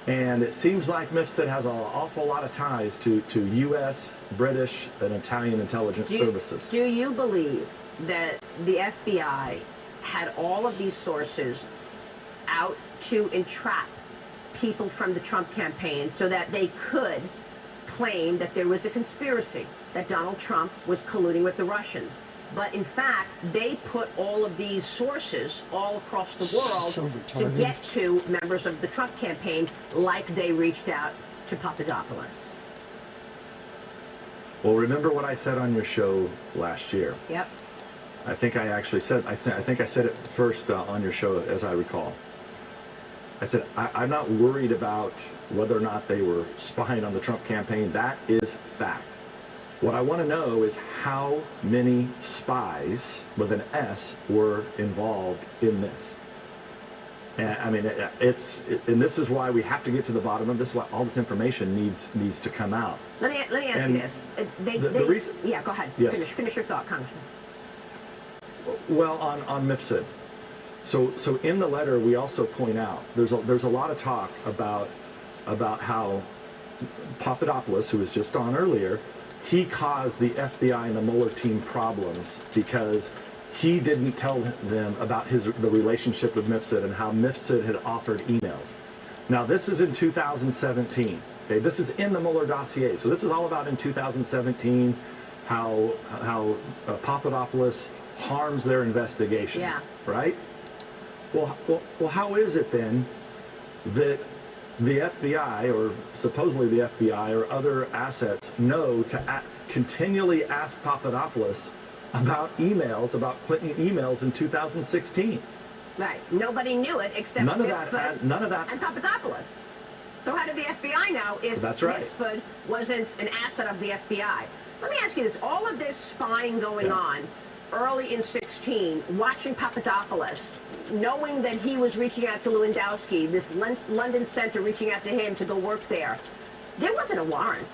and it seems like Mifsud has an awful lot of ties to U.S., British, and Italian intelligence services. Do you believe that the FBI had all of these sources out to entrap people from the Trump campaign so that they could claim that there was a conspiracy, that Donald Trump was colluding with the Russians? But in fact, they put all of these sources all across the world to get to members of the Trump campaign, like they reached out to Papadopoulos. Well, remember what I said on your show last year? Yep. I think I actually said, I think I said it first on your show, as I recall. I said, I'm not worried about whether or not they were spying on the Trump campaign. That is fact. What I want to know is how many spies with an S were involved in this. And I mean, and this is why we have to get to the bottom of this. Why all this information needs to come out. Let me ask you this. The reason, yeah, go ahead. Yes. Finish your thought, Congressman. Well, on Mifsud. So in the letter, we also point out there's a lot of talk about how Papadopoulos, who was just on earlier, he caused the FBI and the Mueller team problems because he didn't tell them about the relationship with Mifsud and how Mifsud had offered emails. Now, this is in 2017. Okay, this is in the Mueller dossier. So this is all about in 2017 how Papadopoulos harms their investigation. Yeah. Right? Well, how is it then that the FBI, or supposedly the FBI, or other assets know to continually ask Papadopoulos about emails, about Clinton emails in 2016? Right. Nobody knew it except none of Mifsud that and Papadopoulos. So how did the FBI know if Mifsud wasn't an asset of the FBI? Let me ask you this. All of this spying going on early in 16, watching Papadopoulos, knowing that he was reaching out to Lewandowski, this London center reaching out to him to go work there, there wasn't a warrant.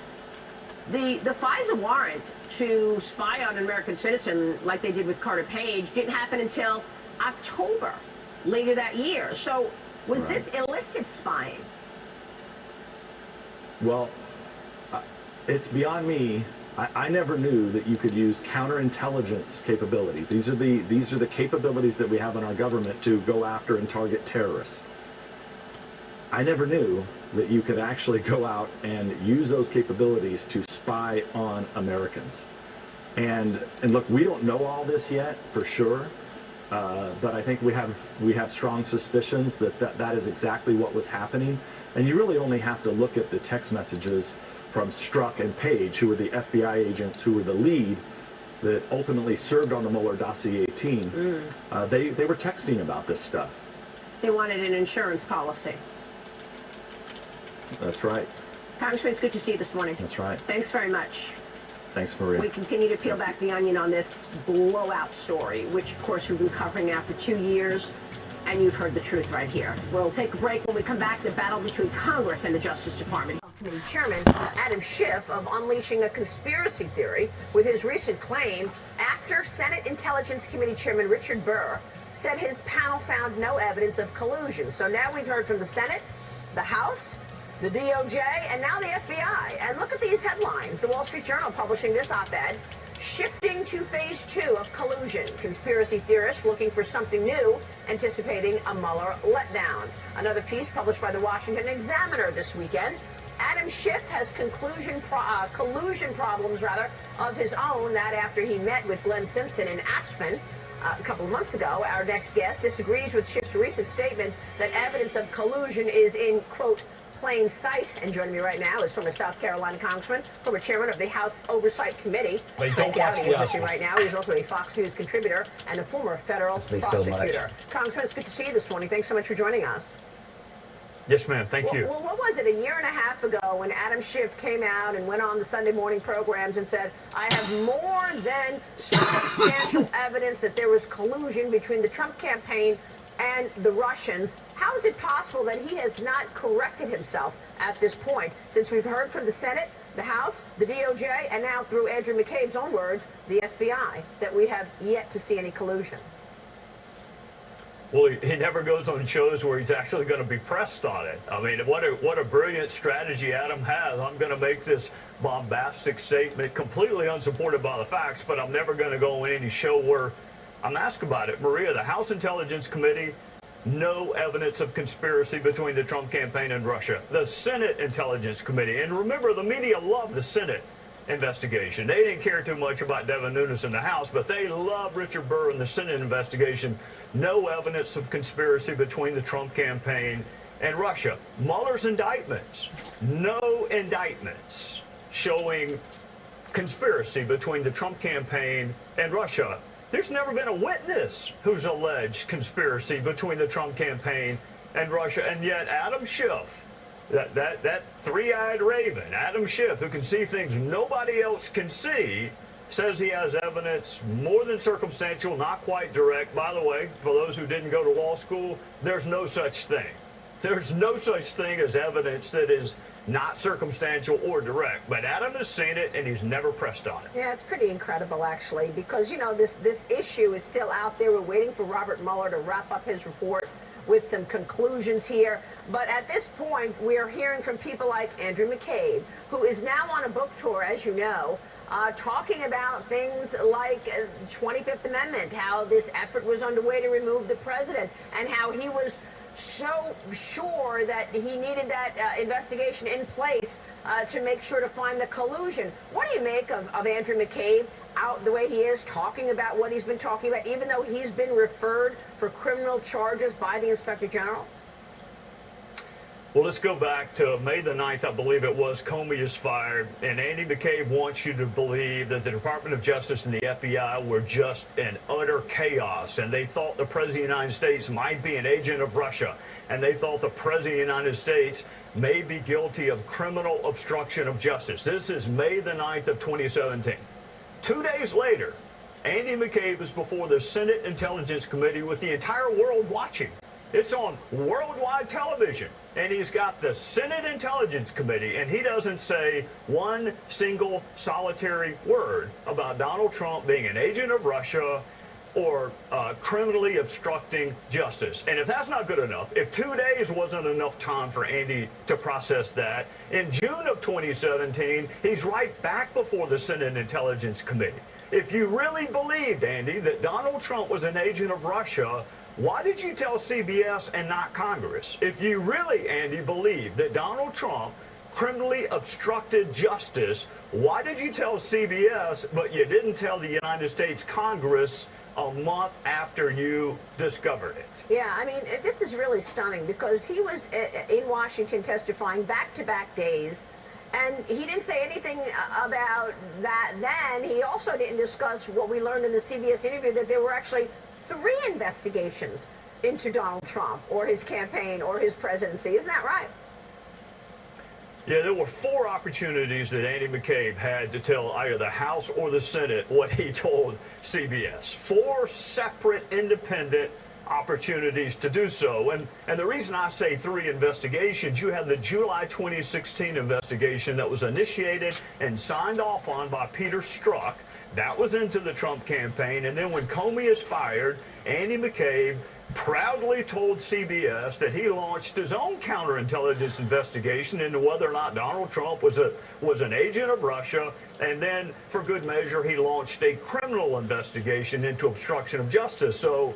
The FISA warrant to spy on an American citizen like they did with Carter Page didn't happen until October later that year. So was this illicit spying? Well, it's beyond me. I never knew that you could use counterintelligence capabilities. These are the capabilities that we have in our government to go after and target terrorists. I never knew that you could actually go out and use those capabilities to spy on Americans. And look, we don't know all this yet for sure, but I think we have strong suspicions that is exactly what was happening. And you really only have to look at the text messages from Strzok and Page, who were the FBI agents who were the lead that ultimately served on the Mueller dossier team. They were texting about this stuff. They wanted an insurance policy. That's right. Congressman, it's good to see you this morning. That's right. Thanks very much. Thanks, Maria. We continue to peel back the onion on this blowout story, which, of course, we've been covering now for 2 years, and you've heard the truth right here. We'll take a break. When we come back, the battle between Congress and the Justice Department. Committee Chairman Adam Schiff of unleashing a conspiracy theory with his recent claim after Senate Intelligence Committee Chairman Richard Burr said his panel found no evidence of collusion. So now we've heard from the Senate, the House, the DOJ, and now the FBI. And look at these headlines. The Wall Street Journal publishing this op-ed. Shifting to phase 2 of collusion. Conspiracy theorists looking for something new, anticipating a Mueller letdown. Another piece published by the Washington Examiner this weekend. Adam Schiff has collusion problems of his own, that after he met with Glenn Simpson in Aspen a couple of months ago. Our next guest disagrees with Schiff's recent statement that evidence of collusion is in, quote, plain sight. And joining me right now is former South Carolina Congressman, former chairman of the House Oversight Committee. Trent Gowdy is with me right now. He's also a Fox News contributor and a former federal prosecutor. Congressman, it's good to see you this morning. Thanks so much for joining us. Yes, ma'am. Thank you. Well, what was it, a year and a half ago when Adam Schiff came out and went on the Sunday morning programs and said, I have more than circumstantial evidence that there was collusion between the Trump campaign and the Russians? How is it possible that he has not corrected himself at this point, since we've heard from the Senate, the House, the DOJ, and now through Andrew McCabe's own words, the FBI, that we have yet to see any collusion? Well, he never goes on shows where he's actually going to be pressed on it. I mean, what a brilliant strategy Adam has. I'm going to make this bombastic statement completely unsupported by the facts, but I'm never going to go on any show where I'm asked about it. Maria, the House Intelligence Committee, no evidence of conspiracy between the Trump campaign and Russia. The Senate Intelligence Committee, and remember, the media loved the Senate investigation. They didn't care too much about Devin Nunes in the House, but they love Richard Burr in the Senate investigation. No evidence of conspiracy between the Trump campaign and Russia. Mueller's indictments, no indictments showing conspiracy between the Trump campaign and Russia. There's never been a witness who's alleged conspiracy between the Trump campaign and Russia, and yet Adam Schiff, that three-eyed raven, Adam Schiff, who can see things nobody else can see, says he has evidence more than circumstantial, not quite direct. By the way, for those who didn't go to law school, there's no such thing. There's no such thing as evidence that is not circumstantial or direct. But Adam has seen it, and he's never pressed on it. Yeah, it's pretty incredible, actually, because, you know, this issue is still out there. We're waiting for Robert Mueller to wrap up his report with some conclusions here. But at this point, we're hearing from people like Andrew McCabe, who is now on a book tour, as you know, talking about things like 25th Amendment, how this effort was underway to remove the president, and how he was so sure that he needed that investigation in place to make sure to find the collusion. What do you make of Andrew McCabe out the way he is, talking about what he's been talking about, even though he's been referred for criminal charges by the Inspector General? Well, let's go back to May the 9th, I believe it was. Comey is fired, and Andy McCabe wants you to believe that the Department of Justice and the FBI were just in utter chaos, and they thought the President of the United States might be an agent of Russia, and they thought the President of the United States may be guilty of criminal obstruction of justice. This is May the 9th of 2017. 2 days later, Andy McCabe is before the Senate Intelligence Committee with the entire world watching. It's on worldwide television, and he's got the Senate Intelligence Committee, and he doesn't say one single solitary word about Donald Trump being an agent of Russia or criminally obstructing justice. And if that's not good enough, if 2 days wasn't enough time for Andy to process that, in June of 2017, he's right back before the Senate Intelligence Committee. If you really believed, Andy, that Donald Trump was an agent of Russia, why did you tell CBS and not Congress? If you really, Andy, believe that Donald Trump criminally obstructed justice, why did you tell CBS, but you didn't tell the United States Congress a month after you discovered it? Yeah, I mean, this is really stunning, because he was in Washington testifying back-to-back days, and he didn't say anything about that then. He also didn't discuss what we learned in the CBS interview, that there were actually 3 investigations into Donald Trump or his campaign or his presidency. Isn't that right? Yeah, there were 4 opportunities that Andy McCabe had to tell either the House or the Senate what he told CBS. 4 separate, independent opportunities to do so. And the reason I say 3 investigations, you had the July 2016 investigation that was initiated and signed off on by Peter Strzok. That was into the Trump campaign. And then when Comey is fired, Andy McCabe proudly told CBS that he launched his own counterintelligence investigation into whether or not Donald Trump was an agent of Russia. And then, for good measure, he launched a criminal investigation into obstruction of justice. So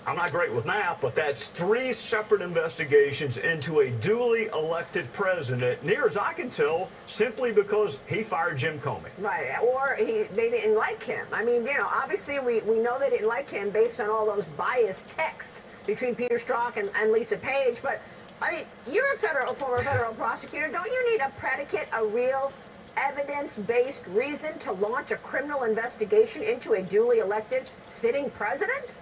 I'm not great with math, but that's 3 separate investigations into a duly elected president, near as I can tell, simply because he fired Jim Comey. Right, or they didn't like him. I mean, obviously we know they didn't like him based on all those biased texts between Peter Strzok and Lisa Page. But, I mean, you're a former federal prosecutor. Don't you need a predicate, a real evidence-based reason to launch a criminal investigation into a duly elected sitting president?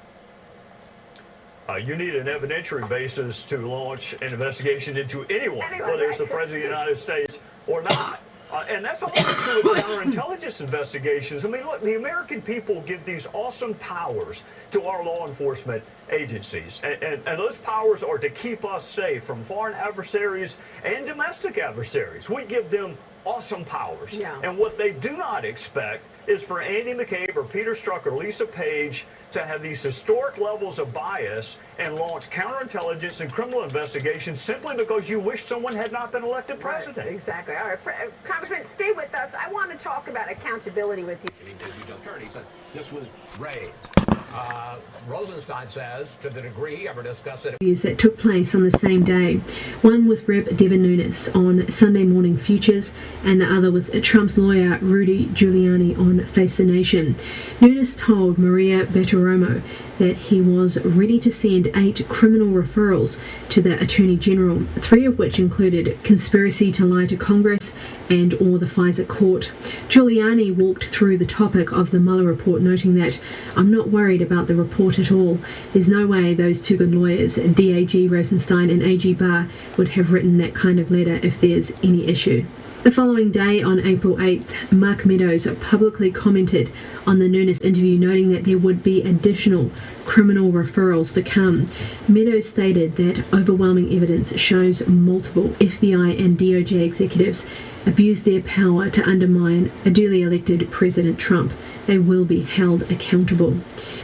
You need an evidentiary basis to launch an investigation into anyone, whether it's the President of the United States or not. And that's also true with counterintelligence investigations. I mean, look, the American people give these awesome powers to our law enforcement agencies. And those powers are to keep us safe from foreign adversaries and domestic adversaries. We give them awesome powers. Yeah. And what they do not expect is for Andy McCabe or Peter Strzok or Lisa Page to have these historic levels of bias and launch counterintelligence and criminal investigations simply because you wish someone had not been elected president. Right, exactly. All right, Congressman, stay with us. I want to talk about accountability with you. He said this was raised. Rosenstein says, to the degree ever discussed it. That took place on the same day, one with Rep. Devin Nunes on Sunday Morning Futures and the other with Trump's lawyer Rudy Giuliani on Face the Nation. Nunes told Maria Bartiromo that he was ready to send 8 criminal referrals to the Attorney General, 3 of which included conspiracy to lie to Congress and or the FISA court. Giuliani walked through the topic of the Mueller report, noting that I'm not worried about the report at all. There's no way those 2 good lawyers, DAG Rosenstein and AG Barr, would have written that kind of letter if there's any issue. The following day, on April 8th, Mark Meadows publicly commented on the Nunes interview, noting that there would be additional criminal referrals to come. Meadows stated that overwhelming evidence shows multiple FBI and DOJ executives abused their power to undermine a duly elected President Trump. They will be held accountable.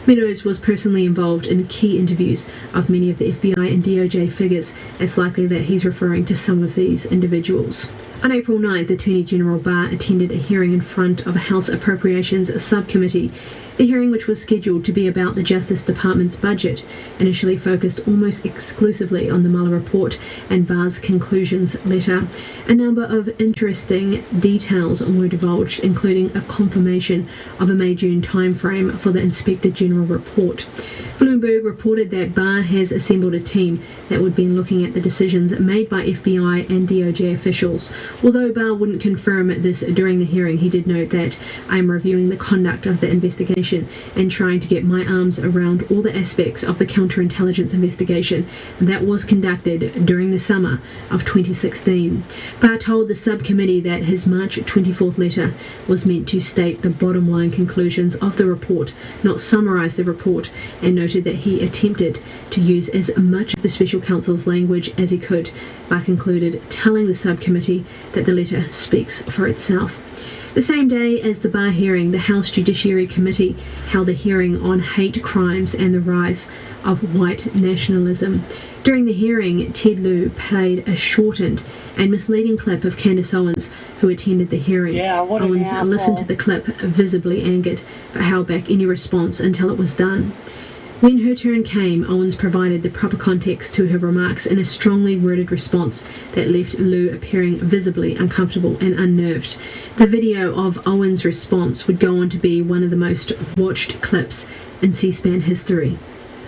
Meadows was personally involved in key interviews of many of the FBI and DOJ figures. It's likely that he's referring to some of these individuals. On April 9th, Attorney General Barr attended a hearing in front of a House Appropriations Subcommittee. The hearing, which was scheduled to be about the Justice Department's budget, initially focused almost exclusively on the Mueller report and Barr's conclusions letter. A number of interesting details were divulged, including a confirmation of a May-June timeframe for the Inspector General report. Bloomberg reported that Barr has assembled a team that would be looking at the decisions made by FBI and DOJ officials. Although Barr wouldn't confirm this during the hearing, he did note that I'm reviewing the conduct of the investigation and trying to get my arms around all the aspects of the counterintelligence investigation that was conducted during the summer of 2016. Barr told the subcommittee that his March 24th letter was meant to state the bottom line conclusions of the report, not summarize the report, and noted that he attempted to use as much of the special counsel's language as he could. Barr concluded, telling the subcommittee that the letter speaks for itself. The same day as the Barr hearing, the House Judiciary Committee held a hearing on hate crimes and the rise of white nationalism. During the hearing, Ted Lieu played a shortened and misleading clip of Candace Owens, who attended the hearing. Owens listened to the clip, visibly angered, but held back any response until it was done. When her turn came, Owens provided the proper context to her remarks in a strongly worded response that left Lieu appearing visibly uncomfortable and unnerved. The video of Owens' response would go on to be one of the most watched clips in C-SPAN history.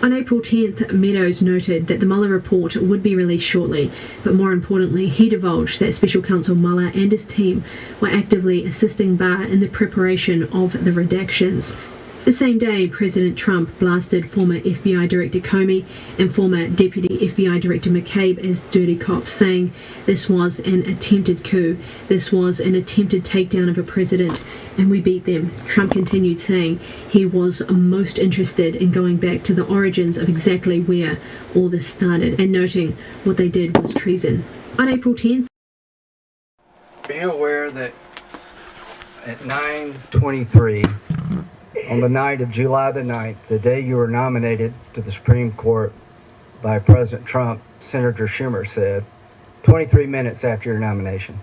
On April 10th, Meadows noted that the Mueller report would be released shortly, but more importantly, he divulged that Special Counsel Mueller and his team were actively assisting Barr in the preparation of the redactions. The same day, President Trump blasted former FBI Director Comey and former Deputy FBI Director McCabe as dirty cops, saying this was an attempted coup, this was an attempted takedown of a president, and we beat them. Trump continued, saying he was most interested in going back to the origins of exactly where all this started, and noting what they did was treason. On April 10th, are you aware that at 9:23 on the night of July the 9th, the day you were nominated to the Supreme Court by President Trump, Senator Schumer said, 23 minutes after your nomination,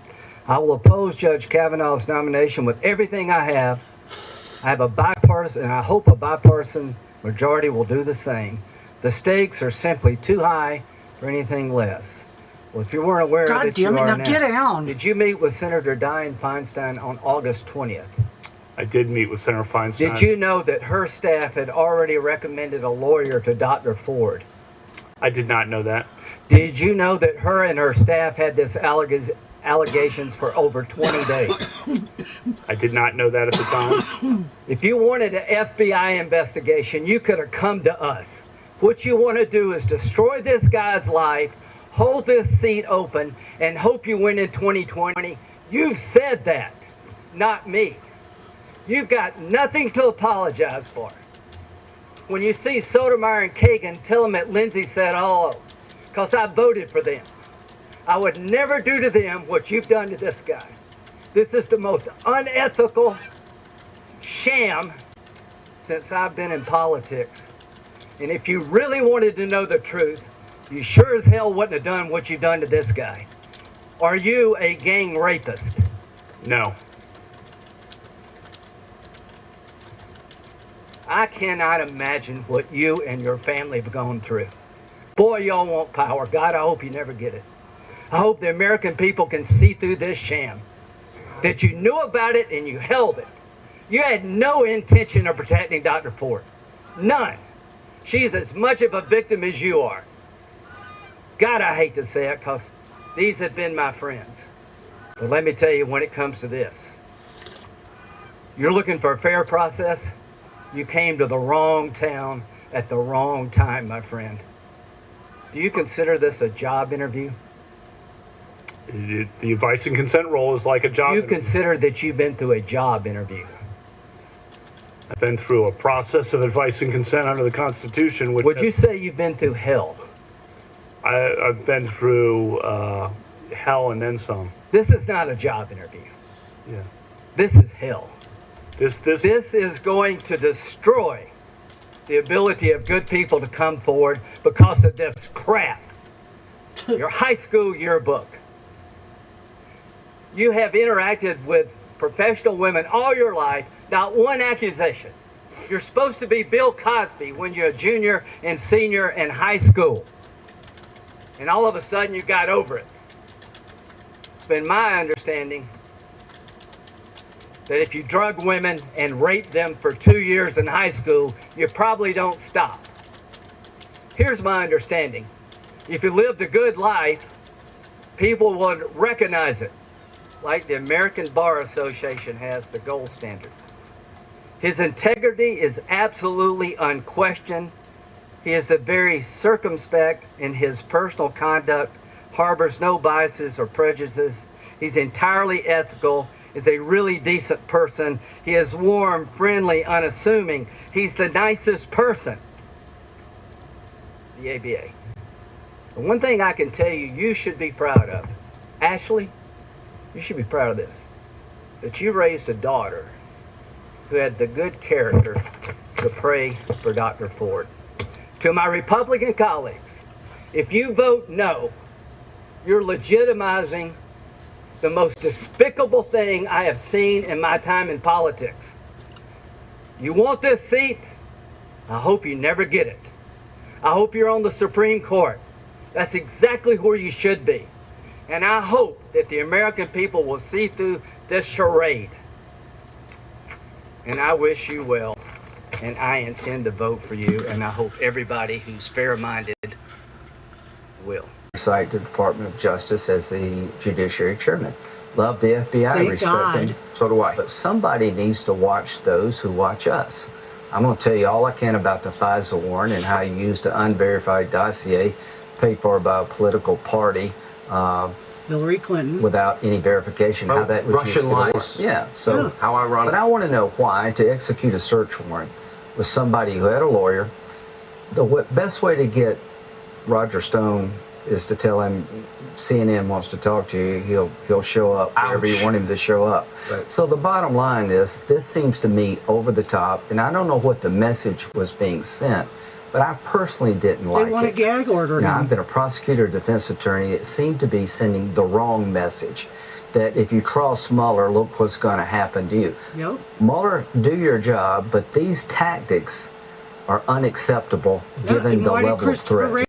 "I will oppose Judge Kavanaugh's nomination with everything I have. I have a bipartisan, and I hope a bipartisan majority will do the same. The stakes are simply too high for anything less." Well, if you weren't aware of it, you are now. Get down. Did you meet with Senator Dianne Feinstein on August 20th? I did meet with Senator Feinstein. Did you know that her staff had already recommended a lawyer to Dr. Ford? I did not know that. Did you know that her and her staff had this allegations for over 20 days? I did not know that at the time. If you wanted an FBI investigation, you could have come to us. What you want to do is destroy this guy's life, hold this seat open, and hope you win in 2020. You've said that, not me. You've got nothing to apologize for. When you see Sotomayor and Kagan, tell them that Lindsay said hello, because I voted for them. I would never do to them what you've done to this guy. This is the most unethical sham since I've been in politics. And if you really wanted to know the truth, you sure as hell wouldn't have done what you've done to this guy. Are you a gang rapist? No. I cannot imagine what you and your family have gone through. Boy, y'all want power. God, I hope you never get it. I hope the American people can see through this sham. That you knew about it and you held it. You had no intention of protecting Dr. Ford. None. She's as much of a victim as you are. God, I hate to say it because these have been my friends. But let me tell you, when it comes to this, you're looking for a fair process, you came to the wrong town at the wrong time, my friend. Do you consider this a job interview? The advice and consent role is like a job You interview. consider that you've been through a job interview. I've been through a process of advice and consent under the Constitution. Which Would you say you've been through hell? I've been through hell and then some. This is not a job interview. Yeah. This is hell. This is going to destroy the ability of good people to come forward because of this crap. Your high school yearbook. You have interacted with professional women all your life, not one accusation. You're supposed to be Bill Cosby when you're a junior and senior in high school. And all of a sudden you got over it. It's been my understanding that if you drug women and rape them for 2 years in high school, you probably don't stop. Here's my understanding. If you lived a good life, people would recognize it, like the American Bar Association has the gold standard. His integrity is absolutely unquestioned. He is the very circumspect in his personal conduct, harbors no biases or prejudices. He's entirely ethical, is a really decent person. He is warm, friendly, unassuming. He's the nicest person. The ABA. The one thing I can tell you, you should be proud of. Ashley, you should be proud of this. That you raised a daughter who had the good character to pray for Dr. Ford. To my Republican colleagues, if you vote no, you're legitimizing the most despicable thing I have seen in my time in politics. You want this seat? I hope you never get it. I hope you're on the Supreme Court. That's exactly where you should be. And I hope that the American people will see through this charade. And I wish you well. And I intend to vote for you. And I hope everybody who's fair-minded will. Cite the Department of Justice as the Judiciary Chairman. Love the FBI, Thank respect God. them. So do I. But somebody needs to watch those who watch us. I'm going to tell you all I can about the FISA warrant and how you used an unverified dossier paid for by a political party Hillary Clinton. without any verification. How that was Russian used to work. lies. Yeah. So Yeah. How ironic. But I want to know why to execute a search warrant with somebody who had a lawyer. The best way to get Roger Stone is to tell him CNN wants to talk to you, he'll show up wherever you want him to show up. Right. So the bottom line is, this seems to me over the top, and I don't know what the message was being sent, but I personally didn't like it. They want a gag order Now, him. I've been a prosecutor, defense attorney. It seemed to be sending the wrong message, that if you cross Mueller, look what's going to happen to you. Yep. Mueller, do your job, but these tactics are unacceptable given the level of threat.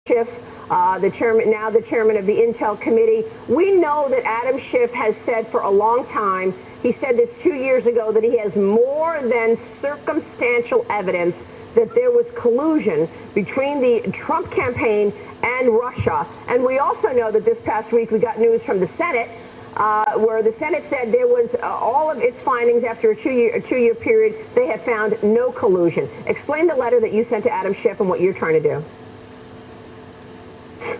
Schiff, the chairman of the Intel Committee. We know that Adam Schiff has said for a long time, he said this 2 years ago, that he has more than circumstantial evidence that there was collusion between the Trump campaign and Russia. And we also know that this past week we got news from the Senate where the Senate said there was all of its findings after a two-year period, they have found no collusion. Explain the letter that you sent to Adam Schiff and what you're trying to do.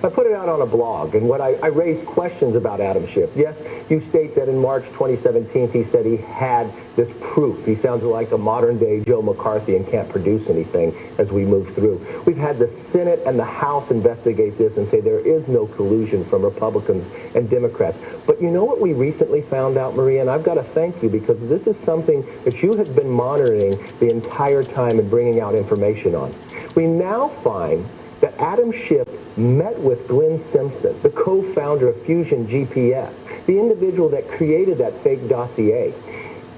I put it out on a blog, and I raised questions about Adam Schiff. Yes, you state that in March 2017 he said he had this proof. He sounds like a modern-day Joe McCarthy and can't produce anything as we move through. We've had the Senate and the House investigate this and say there is no collusion from Republicans and Democrats. But you know what we recently found out, Maria, and I've got to thank you because this is something that you have been monitoring the entire time and bringing out information on. We now find that Adam Schiff met with Glenn Simpson, the co-founder of Fusion GPS, the individual that created that fake dossier,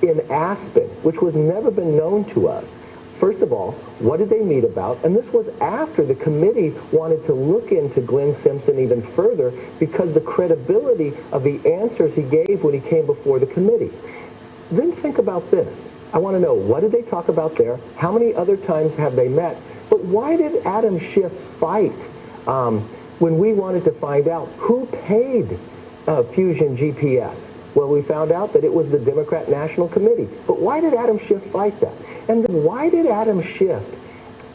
in Aspen, which was never been known to us. First of all, what did they meet about? And this was after the committee wanted to look into Glenn Simpson even further because the credibility of the answers he gave when he came before the committee. Then think about this. I want to know, what did they talk about there? How many other times have they met? But why did Adam Schiff fight when we wanted to find out who paid Fusion GPS? Well, we found out that it was the Democrat National Committee. But why did Adam Schiff fight that? And then why did Adam Schiff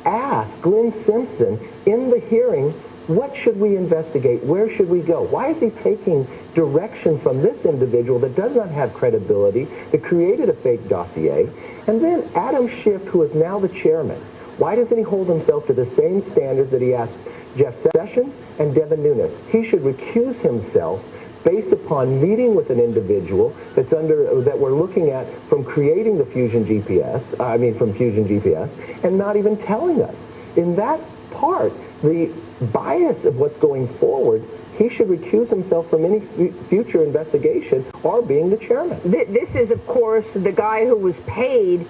ask Glenn Simpson in the hearing, what should we investigate? Where should we go? Why is he taking direction from this individual that does not have credibility, that created a fake dossier? And then Adam Schiff, who is now the chairman, why doesn't he hold himself to the same standards that he asked Jeff Sessions and Devin Nunes? He should recuse himself based upon meeting with an individual that we're looking at from creating the Fusion GPS, from Fusion GPS, and not even telling us. In that part, the bias of what's going forward, he should recuse himself from any future investigation or being the chairman. This is, of course, the guy who was paid.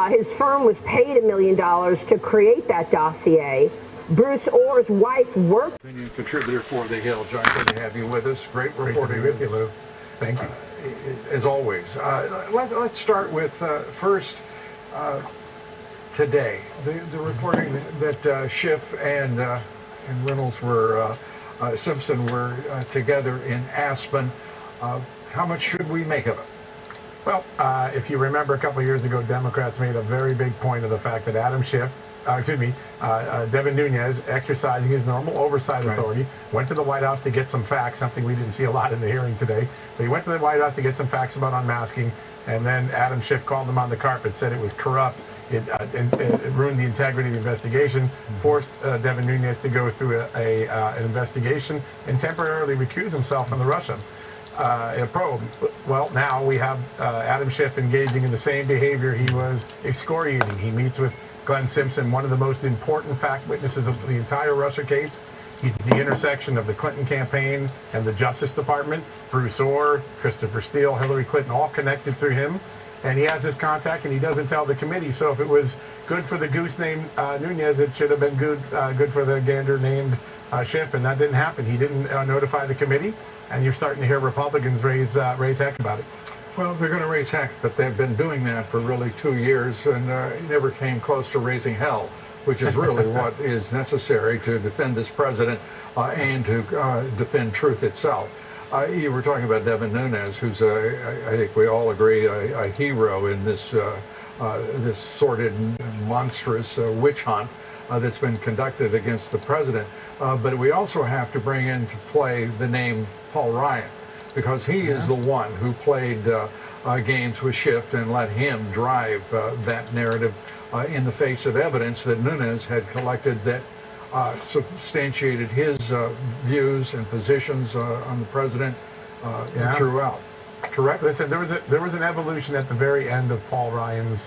His firm was paid $1 million to create that dossier. Bruce Orr's wife worked. Opinion contributor for The Hill. John, good to have you with us. Great reporting with you, Lou. Thank you. As always. Let's start with first today. The reporting that Schiff and Reynolds were, Simpson were together in Aspen. How much should we make of it? Well, if you remember a couple of years ago, Democrats made a very big point of the fact that Adam Schiff, Devin Nunes, exercising his normal oversight authority, went to the White House to get some facts, something we didn't see a lot in the hearing today. But he went to the White House to get some facts about unmasking, and then Adam Schiff called him on the carpet, said it was corrupt, it ruined the integrity of the investigation, forced Devin Nunes to go through an investigation, and temporarily recuse himself from the Russian probe. Well, now we have Adam Schiff engaging in the same behavior he was excoriating. He meets with Glenn Simpson, one of the most important fact witnesses of the entire Russia case. He's the intersection of the Clinton campaign and the Justice Department. Bruce Orr, Christopher Steele, Hillary Clinton, all connected through him. And he has his contact, and he doesn't tell the committee. So if it was good for the goose named Nunes, it should have been good for the gander named Schiff, and that didn't happen. He didn't notify the committee. And you're starting to hear Republicans raise heck about it. Well, they're going to raise heck, but they've been doing that for really 2 years and never came close to raising hell, which is really what is necessary to defend this president and to defend truth itself. You were talking about Devin Nunes, who's, I think we all agree, a hero in this this sordid, monstrous witch hunt that's been conducted against the president. But we also have to bring into play the name Paul Ryan, because he is the one who played games with Schiff and let him drive that narrative in the face of evidence that Nunes had collected that substantiated his views and positions on the president throughout. Correct? Listen, there was an evolution at the very end of Paul Ryan's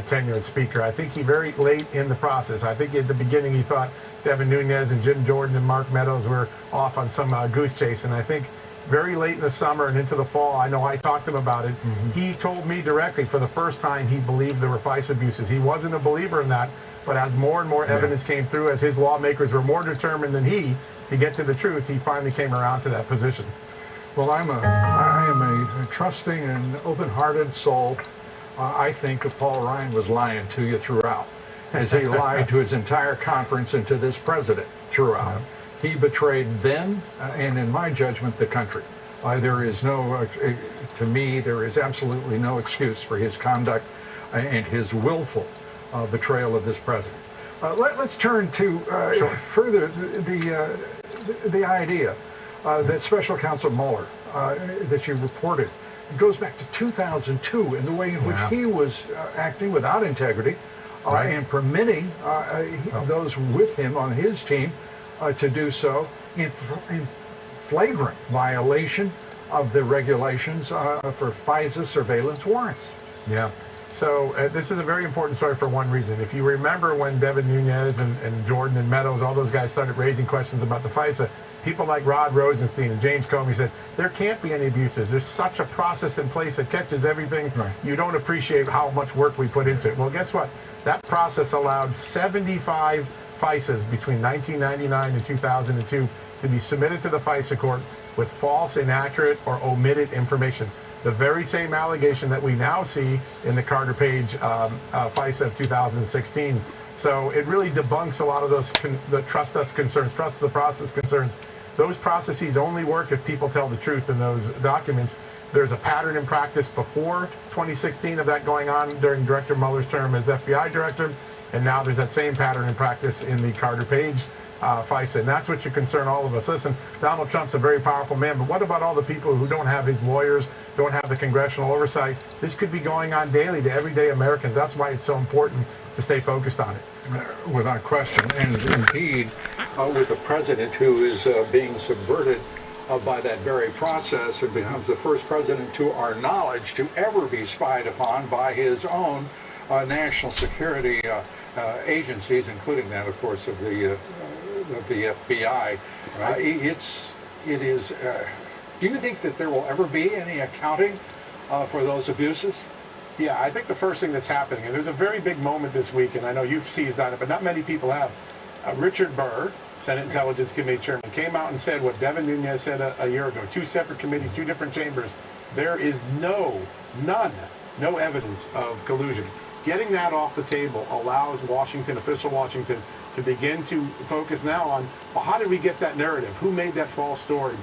tenure as Speaker. I think he very late in the process. I think at the beginning he thought Devin Nunes and Jim Jordan and Mark Meadows were off on some goose chase, and I think very late in the summer and into the fall, I know I talked to him about it. He told me directly for the first time he believed there were FICE abuses. He wasn't a believer in that, but as more and more evidence came through, as his lawmakers were more determined than he to get to the truth, he finally came around to that position. Well, I am a trusting and open-hearted soul. I think that Paul Ryan was lying to you throughout, as he lied to his entire conference and to this president throughout. He betrayed then, and in my judgment, the country. There is no, to me, there is absolutely no excuse for his conduct and his willful betrayal of this president. Let's turn to further the idea that Special Counsel Mueller that you reported. It goes back to 2002 and the way in which he was acting without integrity and permitting those with him on his team to do so in flagrant violation of the regulations for FISA surveillance warrants. Yeah. So this is a very important story for one reason. If you remember when Devin Nunes and Jordan and Meadows, all those guys started raising questions about the FISA, people like Rod Rosenstein and James Comey said, there can't be any abuses. There's such a process in place that catches everything. You don't appreciate how much work we put into it. Well, guess what? That process allowed 75 FISAs between 1999 and 2002 to be submitted to the FISA court with false, inaccurate, or omitted information. The very same allegation that we now see in the Carter Page FISA of 2016. So it really debunks a lot of those the trust us concerns, trust the process concerns. Those processes only work if people tell the truth in those documents. There's a pattern in practice before 2016 of that going on during Director Mueller's term as FBI director, and now there's that same pattern in practice in the Carter Page FISA, and that's what should concern all of us. Listen, Donald Trump's a very powerful man, but what about all the people who don't have his lawyers, don't have the congressional oversight? This could be going on daily to everyday Americans. That's why it's so important to stay focused on it. Without question, and indeed, with a president who is being subverted by that very process and becomes the first president, to our knowledge, to ever be spied upon by his own national security agencies, including that, of course, of the FBI. It is. Do you think that there will ever be any accounting for those abuses? Yeah, I think the first thing that's happening, and there's a very big moment this week, and I know you've seized on it, but not many people have. Richard Burr, Senate Intelligence Committee Chairman, came out and said what Devin Nunes said a year ago. 2 separate committees, 2 different chambers. There is no evidence of collusion. Getting that off the table allows Washington, official Washington, to begin to focus now on, well, how did we get that narrative? Who made that false story?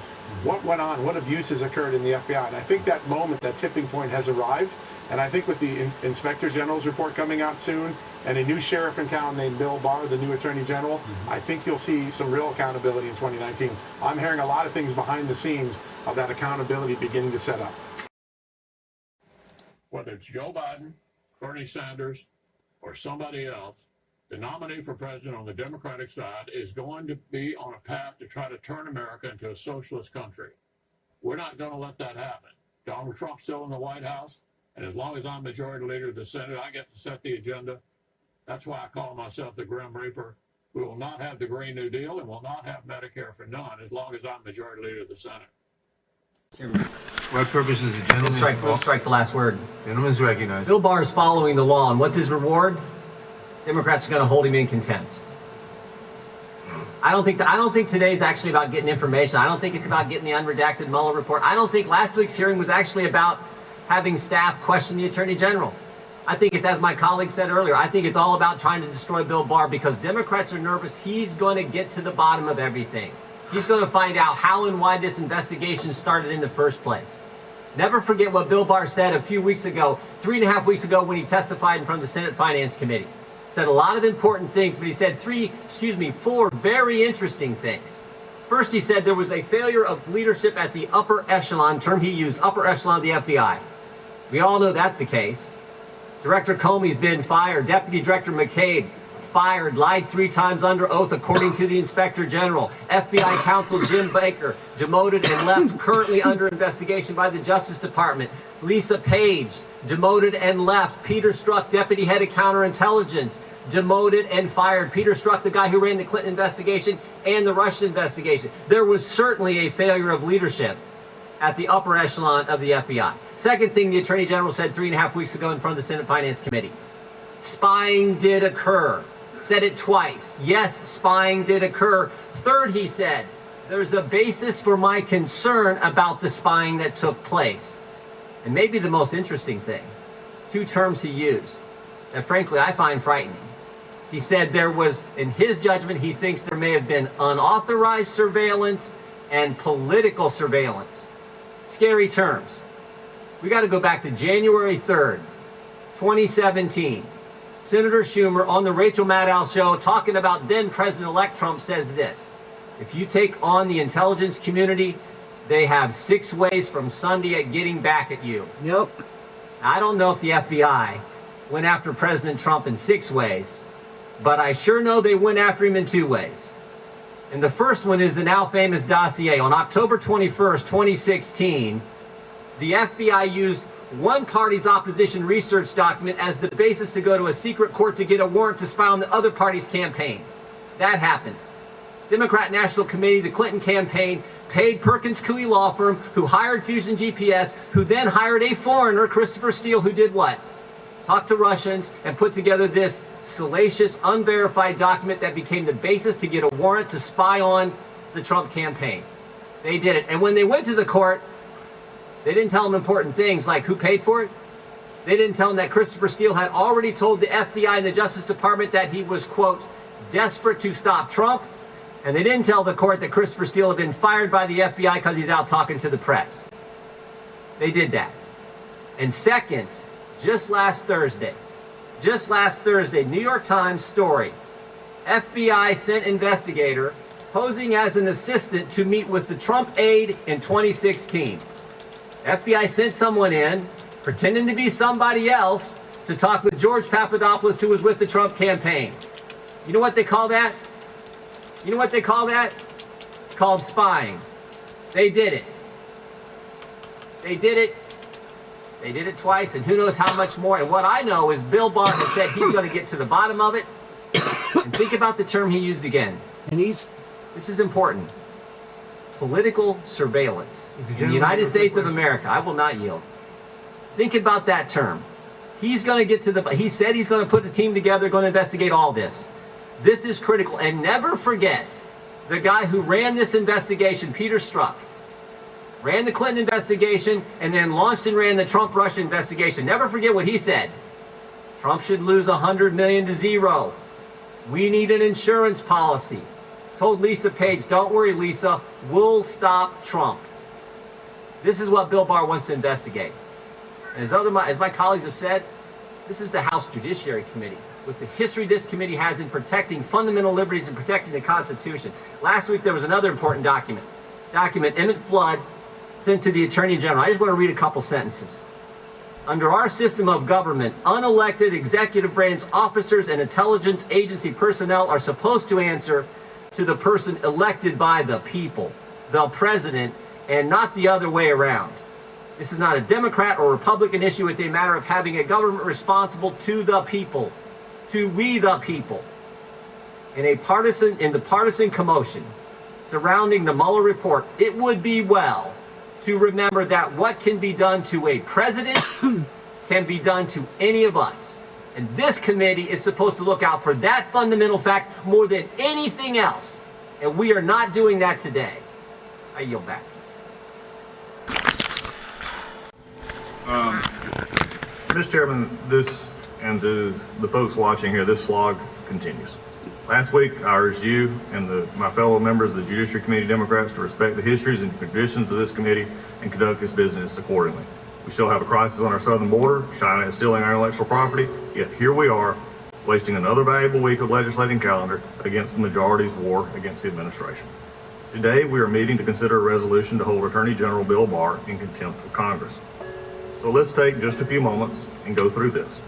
What went on? What abuses occurred in the FBI? And I think that moment, that tipping point has arrived. And I think with the Inspector General's report coming out soon and a new sheriff in town named Bill Barr, the new Attorney General, I think you'll see some real accountability in 2019. I'm hearing a lot of things behind the scenes of that accountability beginning to set up. Whether it's Joe Biden, Bernie Sanders, or somebody else, the nominee for president on the Democratic side is going to be on a path to try to turn America into a socialist country. We're not going to let that happen. Donald Trump's still in the White House, and as long as I'm majority leader of the Senate, I get to set the agenda. That's why I call myself the Grim Reaper. We will not have the Green New Deal and will not have Medicare for none as long as I'm majority leader of the Senate. What purpose is the gentleman? We'll strike the last word. Gentleman's recognized. Bill Barr is following the law, and what's his reward? Democrats are going to hold him in contempt. I don't think today's actually about getting information. I don't think it's about getting the unredacted Mueller report. I don't think last week's hearing was actually about having staff question the Attorney General. I think it's, as my colleague said earlier, I think it's all about trying to destroy Bill Barr because Democrats are nervous he's going to get to the bottom of everything. He's going to find out how and why this investigation started in the first place. Never forget what Bill Barr said a few weeks ago, 3.5 weeks ago when he testified in front of the Senate Finance Committee. Said a lot of important things, but he said 4 very interesting things. First, he said there was a failure of leadership at the upper echelon, term he used, upper echelon of the FBI. We all know that's the case. Director Comey's been fired. Deputy Director McCabe fired, lied 3 times under oath, according to the Inspector General. FBI counsel Jim Baker, demoted and left, currently under investigation by the Justice Department. Lisa Page, demoted and left. Peter Strzok, deputy head of counterintelligence, demoted and fired. Peter Strzok, the guy who ran the Clinton investigation and the Russian investigation. There was certainly a failure of leadership at the upper echelon of the FBI. Second thing the Attorney General said 3.5 weeks ago in front of the Senate Finance Committee. Spying did occur. Said it twice. Yes, spying did occur. Third, he said, there's a basis for my concern about the spying that took place. And maybe the most interesting thing, 2 terms he used that frankly I find frightening. He said there was, in his judgment, he thinks there may have been unauthorized surveillance and political surveillance. Scary terms. We got to go back to January 3rd, 2017. Senator Schumer on the Rachel Maddow show talking about then President-elect Trump says this: if you take on the intelligence community, they have 6 ways from Sunday at getting back at you. Yep. I don't know if the FBI went after President Trump in 6 ways, but I sure know they went after him in 2 ways. And the first one is the now famous dossier. On October 21st, 2016, the FBI used one party's opposition research document as the basis to go to a secret court to get a warrant to spy on the other party's campaign. That happened. Democrat National Committee, the Clinton campaign, paid Perkins Coie law firm, who hired Fusion GPS, who then hired a foreigner, Christopher Steele, who did what? Talked to Russians and put together this salacious, unverified document that became the basis to get a warrant to spy on the Trump campaign. They did it. And when they went to the court, they didn't tell them important things like who paid for it. They didn't tell them that Christopher Steele had already told the FBI and the Justice Department that he was, quote, desperate to stop Trump. And they didn't tell the court that Christopher Steele had been fired by the FBI because he's out talking to the press. They did that. And second, just last Thursday, New York Times story, FBI sent investigator posing as an assistant to meet with the Trump aide in 2016. FBI sent someone in, pretending to be somebody else, to talk with George Papadopoulos, who was with the Trump campaign. You know what they call that? You know what they call that? It's called spying. They did it. They did it. They did it twice, and who knows how much more. And what I know is Bill Barr has said he's going to get to the bottom of it. And think about the term he used again. And this is important. Political surveillance in the United States of America. I will not yield. Think about that term. He's going to get to he said he's going to put a team together, going to investigate all this. This is critical. And never forget the guy who ran this investigation, Peter Strzok, ran the Clinton investigation and then launched and ran the Trump-Russia investigation. Never forget what he said. Trump should lose 100 million to zero. We need an insurance policy. Told Lisa Page, don't worry, Lisa, we'll stop Trump. This is what Bill Barr wants to investigate. And as my colleagues have said, this is the House Judiciary Committee, with the history this committee has in protecting fundamental liberties and protecting the Constitution. Last week there was another important document Emmett Flood sent to the Attorney General. I just want to read a couple sentences. Under our system of government, unelected executive branch officers and intelligence agency personnel are supposed to answer to the person elected by the people, the president, and not the other way around. This is not a Democrat or Republican issue. It's a matter of having a government responsible to the people, to we the people. In the partisan commotion surrounding the Mueller report, it would be well to remember that what can be done to a president can be done to any of us. And this committee is supposed to look out for that fundamental fact more than anything else. And we are not doing that today. I yield back. Mr. Chairman, this, and to the folks watching here, this slog continues. Last week, I urged you and my fellow members of the Judiciary Committee Democrats to respect the histories and traditions of this committee and conduct its business accordingly. We still have a crisis on our southern border. China is stealing our intellectual property, yet here we are, wasting another valuable week of legislating calendar against the majority's war against the administration. Today, we are meeting to consider a resolution to hold Attorney General Bill Barr in contempt of Congress. So let's take just a few moments and go through this.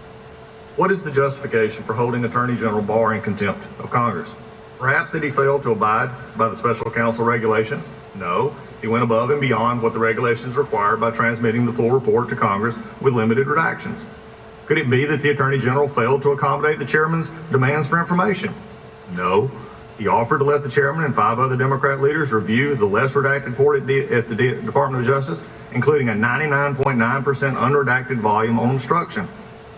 What is the justification for holding Attorney General Barr in contempt of Congress? Perhaps did he fail to abide by the special counsel regulations? No, he went above and beyond what the regulations required by transmitting the full report to Congress with limited redactions. Could it be that the Attorney General failed to accommodate the chairman's demands for information? No. He offered to let the chairman and 5 other Democrat leaders review the less redacted report at the Department of Justice, including a 99.9% unredacted volume on obstruction.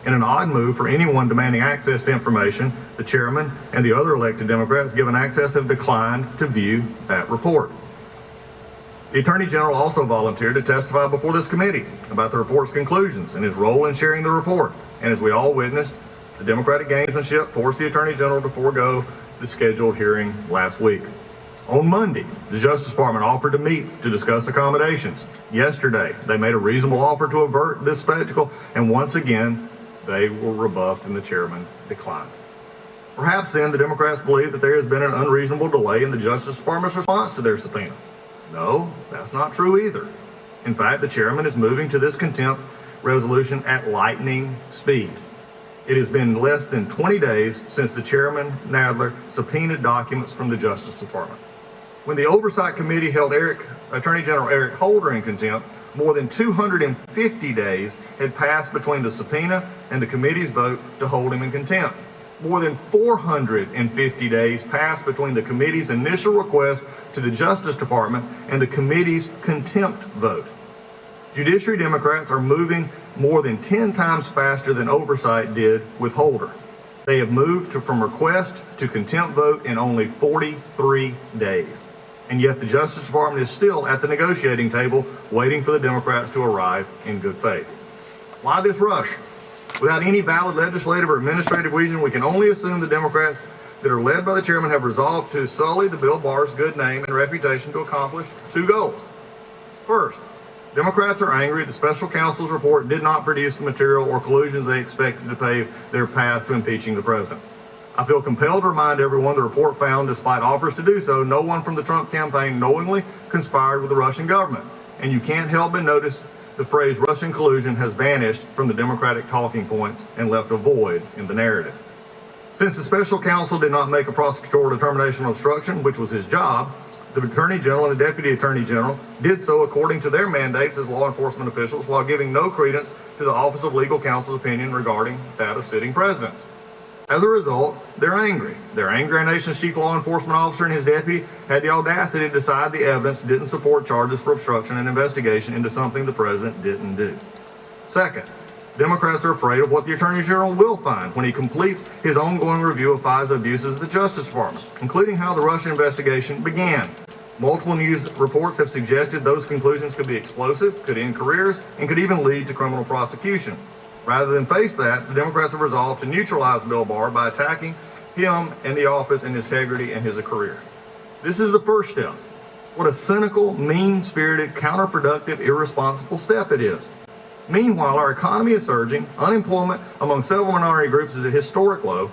In an odd move for anyone demanding access to information, the chairman and the other elected Democrats given access have declined to view that report. The Attorney General also volunteered to testify before this committee about the report's conclusions and his role in sharing the report. And as we all witnessed, the Democratic gamesmanship forced the Attorney General to forego the scheduled hearing last week. On Monday, the Justice Department offered to meet to discuss accommodations. Yesterday, they made a reasonable offer to avert this spectacle, and once again, they were rebuffed and the chairman declined. Perhaps then the Democrats believe that there has been an unreasonable delay in the Justice Department's response to their subpoena. No, that's not true either. In fact, the chairman is moving to this contempt resolution at lightning speed. It has been less than 20 days since the chairman, Nadler, subpoenaed documents from the Justice Department. When the Oversight Committee held Attorney General Eric Holder in contempt, more than 250 days had passed between the subpoena and the committee's vote to hold him in contempt. More than 450 days passed between the committee's initial request to the Justice Department and the committee's contempt vote. Judiciary Democrats are moving more than 10 times faster than Oversight did with Holder. They have moved from request to contempt vote in only 43 days. And yet the Justice Department is still at the negotiating table waiting for the Democrats to arrive in good faith. Why this rush? Without any valid legislative or administrative reason, we can only assume the Democrats that are led by the chairman have resolved to sully the Bill Barr's good name and reputation to accomplish 2 goals. First, Democrats are angry the special counsel's report did not produce the material or collusions they expected to pave their path to impeaching the president. I feel compelled to remind everyone the report found, despite offers to do so, no one from the Trump campaign knowingly conspired with the Russian government. And you can't help but notice the phrase Russian collusion has vanished from the Democratic talking points and left a void in the narrative. Since the special counsel did not make a prosecutorial determination of obstruction, which was his job, the Attorney General and the Deputy Attorney General did so according to their mandates as law enforcement officials while giving no credence to the Office of Legal Counsel's opinion regarding that of sitting presidents. As a result, they're angry. They're angry our nation's chief law enforcement officer and his deputy had the audacity to decide the evidence didn't support charges for obstruction and investigation into something the president didn't do. Second, Democrats are afraid of what the Attorney General will find when he completes his ongoing review of FISA abuses at the Justice Department, including how the Russia investigation began. Multiple news reports have suggested those conclusions could be explosive, could end careers, and could even lead to criminal prosecution. Rather than face that, the Democrats have resolved to neutralize Bill Barr by attacking him and the office and his integrity and his career. This is the first step. What a cynical, mean-spirited, counterproductive, irresponsible step it is. Meanwhile, our economy is surging, unemployment among several minority groups is at historic low.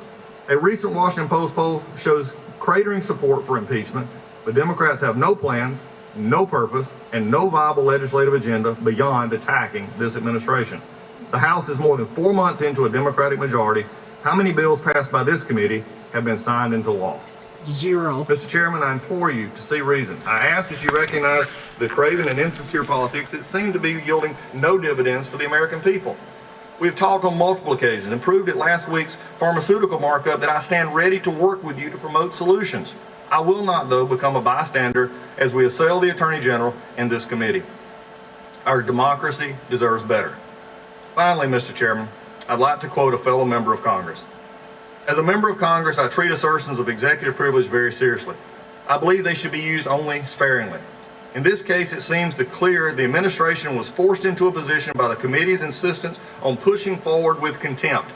A recent Washington Post poll shows cratering support for impeachment, but Democrats have no plans, no purpose, and no viable legislative agenda beyond attacking this administration. The House is more than 4 months into a Democratic majority. How many bills passed by this committee have been signed into law? 0. Mr. Chairman, I implore you to see reason. I ask that you recognize the craven and insincere politics that seem to be yielding no dividends for the American people. We've talked on multiple occasions and proved at last week's pharmaceutical markup that I stand ready to work with you to promote solutions. I will not, though, become a bystander as we assail the Attorney General and this committee. Our democracy deserves better. Finally, Mr. Chairman, I'd like to quote a fellow member of Congress. As a member of Congress, I treat assertions of executive privilege very seriously. I believe they should be used only sparingly. In this case, it seems clear the administration was forced into a position by the committee's insistence on pushing forward with contempt.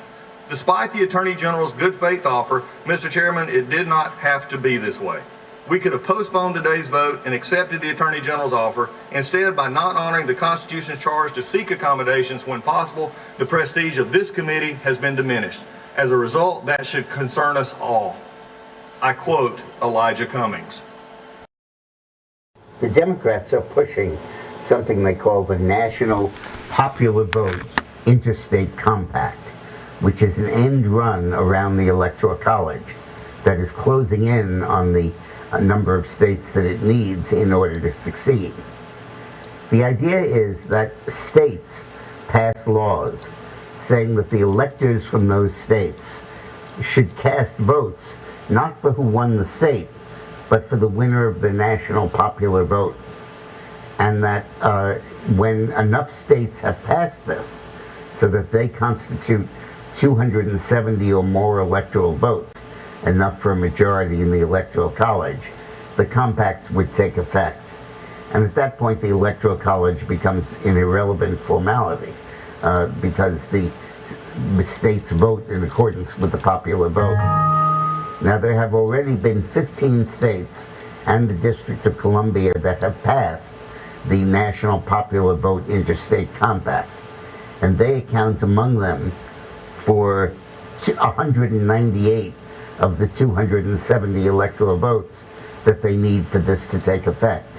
Despite the Attorney General's good faith offer, Mr. Chairman, it did not have to be this way. We could have postponed today's vote and accepted the Attorney General's offer. Instead, by not honoring the Constitution's charge to seek accommodations when possible, the prestige of this committee has been diminished. As a result, that should concern us all. I quote Elijah Cummings. The Democrats are pushing something they call the National Popular Vote Interstate Compact, which is an end run around the Electoral College that is closing in on the number of states that it needs in order to succeed. The idea is that states pass laws saying that the electors from those states should cast votes not for who won the state, but for the winner of the national popular vote. And that when enough states have passed this, so that they constitute 270 or more electoral votes, enough for a majority in the Electoral College, the compacts would take effect. And at that point, the Electoral College becomes an irrelevant formality because the states vote in accordance with the popular vote. Now, there have already been 15 states and the District of Columbia that have passed the National Popular Vote Interstate Compact, and they account among them for 198 of the 270 electoral votes that they need for this to take effect.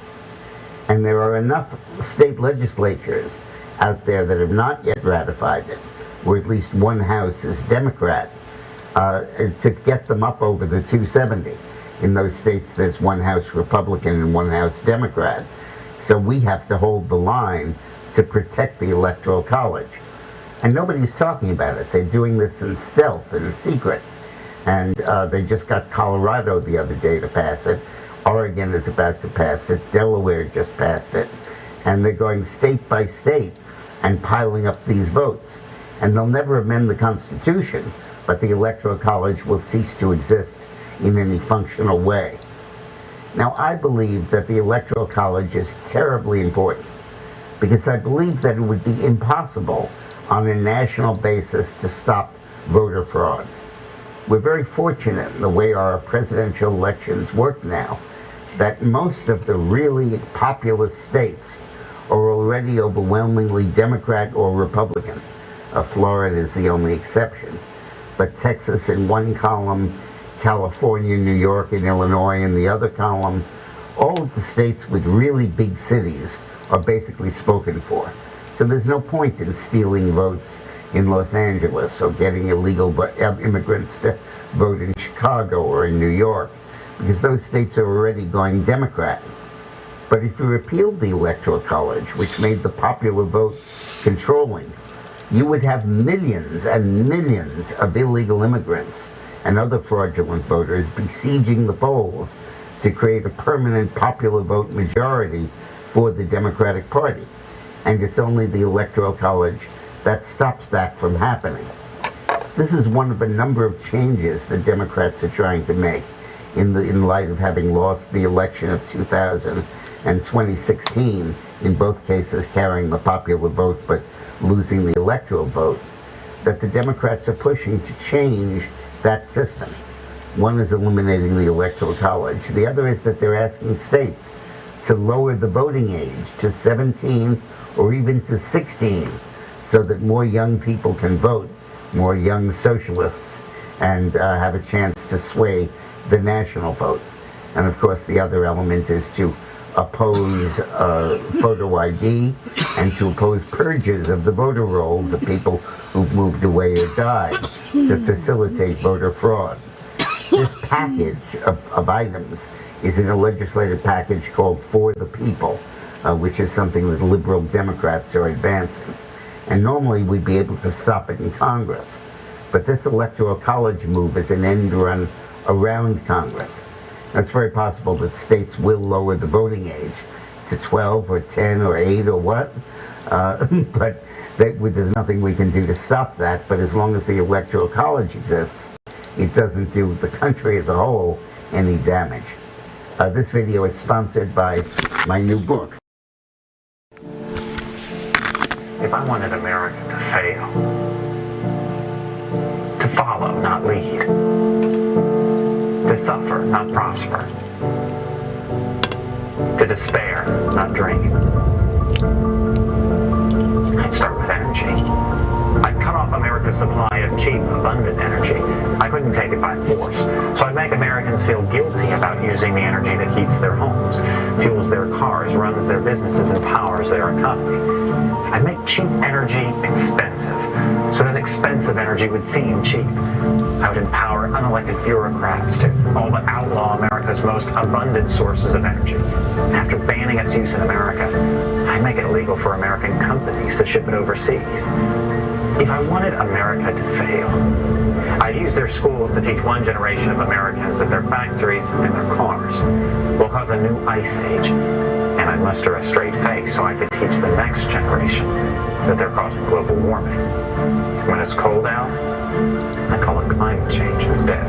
And there are enough state legislatures out there that have not yet ratified it, where at least one house is Democrat, to get them up over the 270. In those states, there's one house Republican and one house Democrat. So we have to hold the line to protect the Electoral College. And nobody's talking about it. They're doing this in stealth, in secret. And they just got Colorado the other day to pass it. Oregon is about to pass it. Delaware just passed it. And they're going state by state and piling up these votes. And they'll never amend the Constitution, but the Electoral College will cease to exist in any functional way. Now, I believe that the Electoral College is terribly important because I believe that it would be impossible on a national basis to stop voter fraud. We're very fortunate in the way our presidential elections work now that most of the really populous states are already overwhelmingly Democrat or Republican. Florida is the only exception. But Texas in one column, California, New York, and Illinois in the other column, all of the states with really big cities are basically spoken for. So there's no point in stealing votes in Los Angeles or getting illegal immigrants to vote in Chicago or in New York, because those states are already going Democrat. But if you repealed the Electoral College, which made the popular vote controlling, you would have millions and millions of illegal immigrants and other fraudulent voters besieging the polls to create a permanent popular vote majority for the Democratic Party. And it's only the Electoral College that stops that from happening. This is one of a number of changes the Democrats are trying to make in light of having lost the election of 2000 and 2016, in both cases carrying the popular vote but losing the electoral vote, that the Democrats are pushing to change that system. One is eliminating the Electoral College. The other is that they're asking states to lower the voting age to 17 or even to 16 so that more young people can vote, more young socialists, and have a chance to sway the national vote. And of course the other element is to oppose photo ID and to oppose purges of the voter rolls of people who've moved away or died to facilitate voter fraud. This package of items is in a legislative package called For the People, which is something that liberal Democrats are advancing. And normally we'd be able to stop it in Congress. But this Electoral College move is an end run around Congress. It's very possible that states will lower the voting age to 12 or 10 or 8 or what, but there's nothing we can do to stop that. But as long as the Electoral College exists, it doesn't do the country as a whole any damage. This video is sponsored by my new book. If I wanted America to fail, to follow, not lead, to suffer, not prosper, to despair, not dream, I'd start with energy. I'd cut off America's supply of cheap, abundant energy. I couldn't take it by force. So I'd make Americans feel guilty about using the energy that heats their homes, fuels owns their cars, runs their businesses, and powers their economy. I'd make cheap energy expensive, so that expensive energy would seem cheap. I would empower unelected bureaucrats to all but outlaw America's most abundant sources of energy. And after banning its use in America, I'd make it illegal for American companies to ship it overseas. If I wanted America to fail, I'd use their schools to teach one generation of Americans that their factories and their cars will cause a new ice age. And I'd muster a straight face so I could teach the next generation that they're causing global warming. When it's cold out, I call it climate change instead.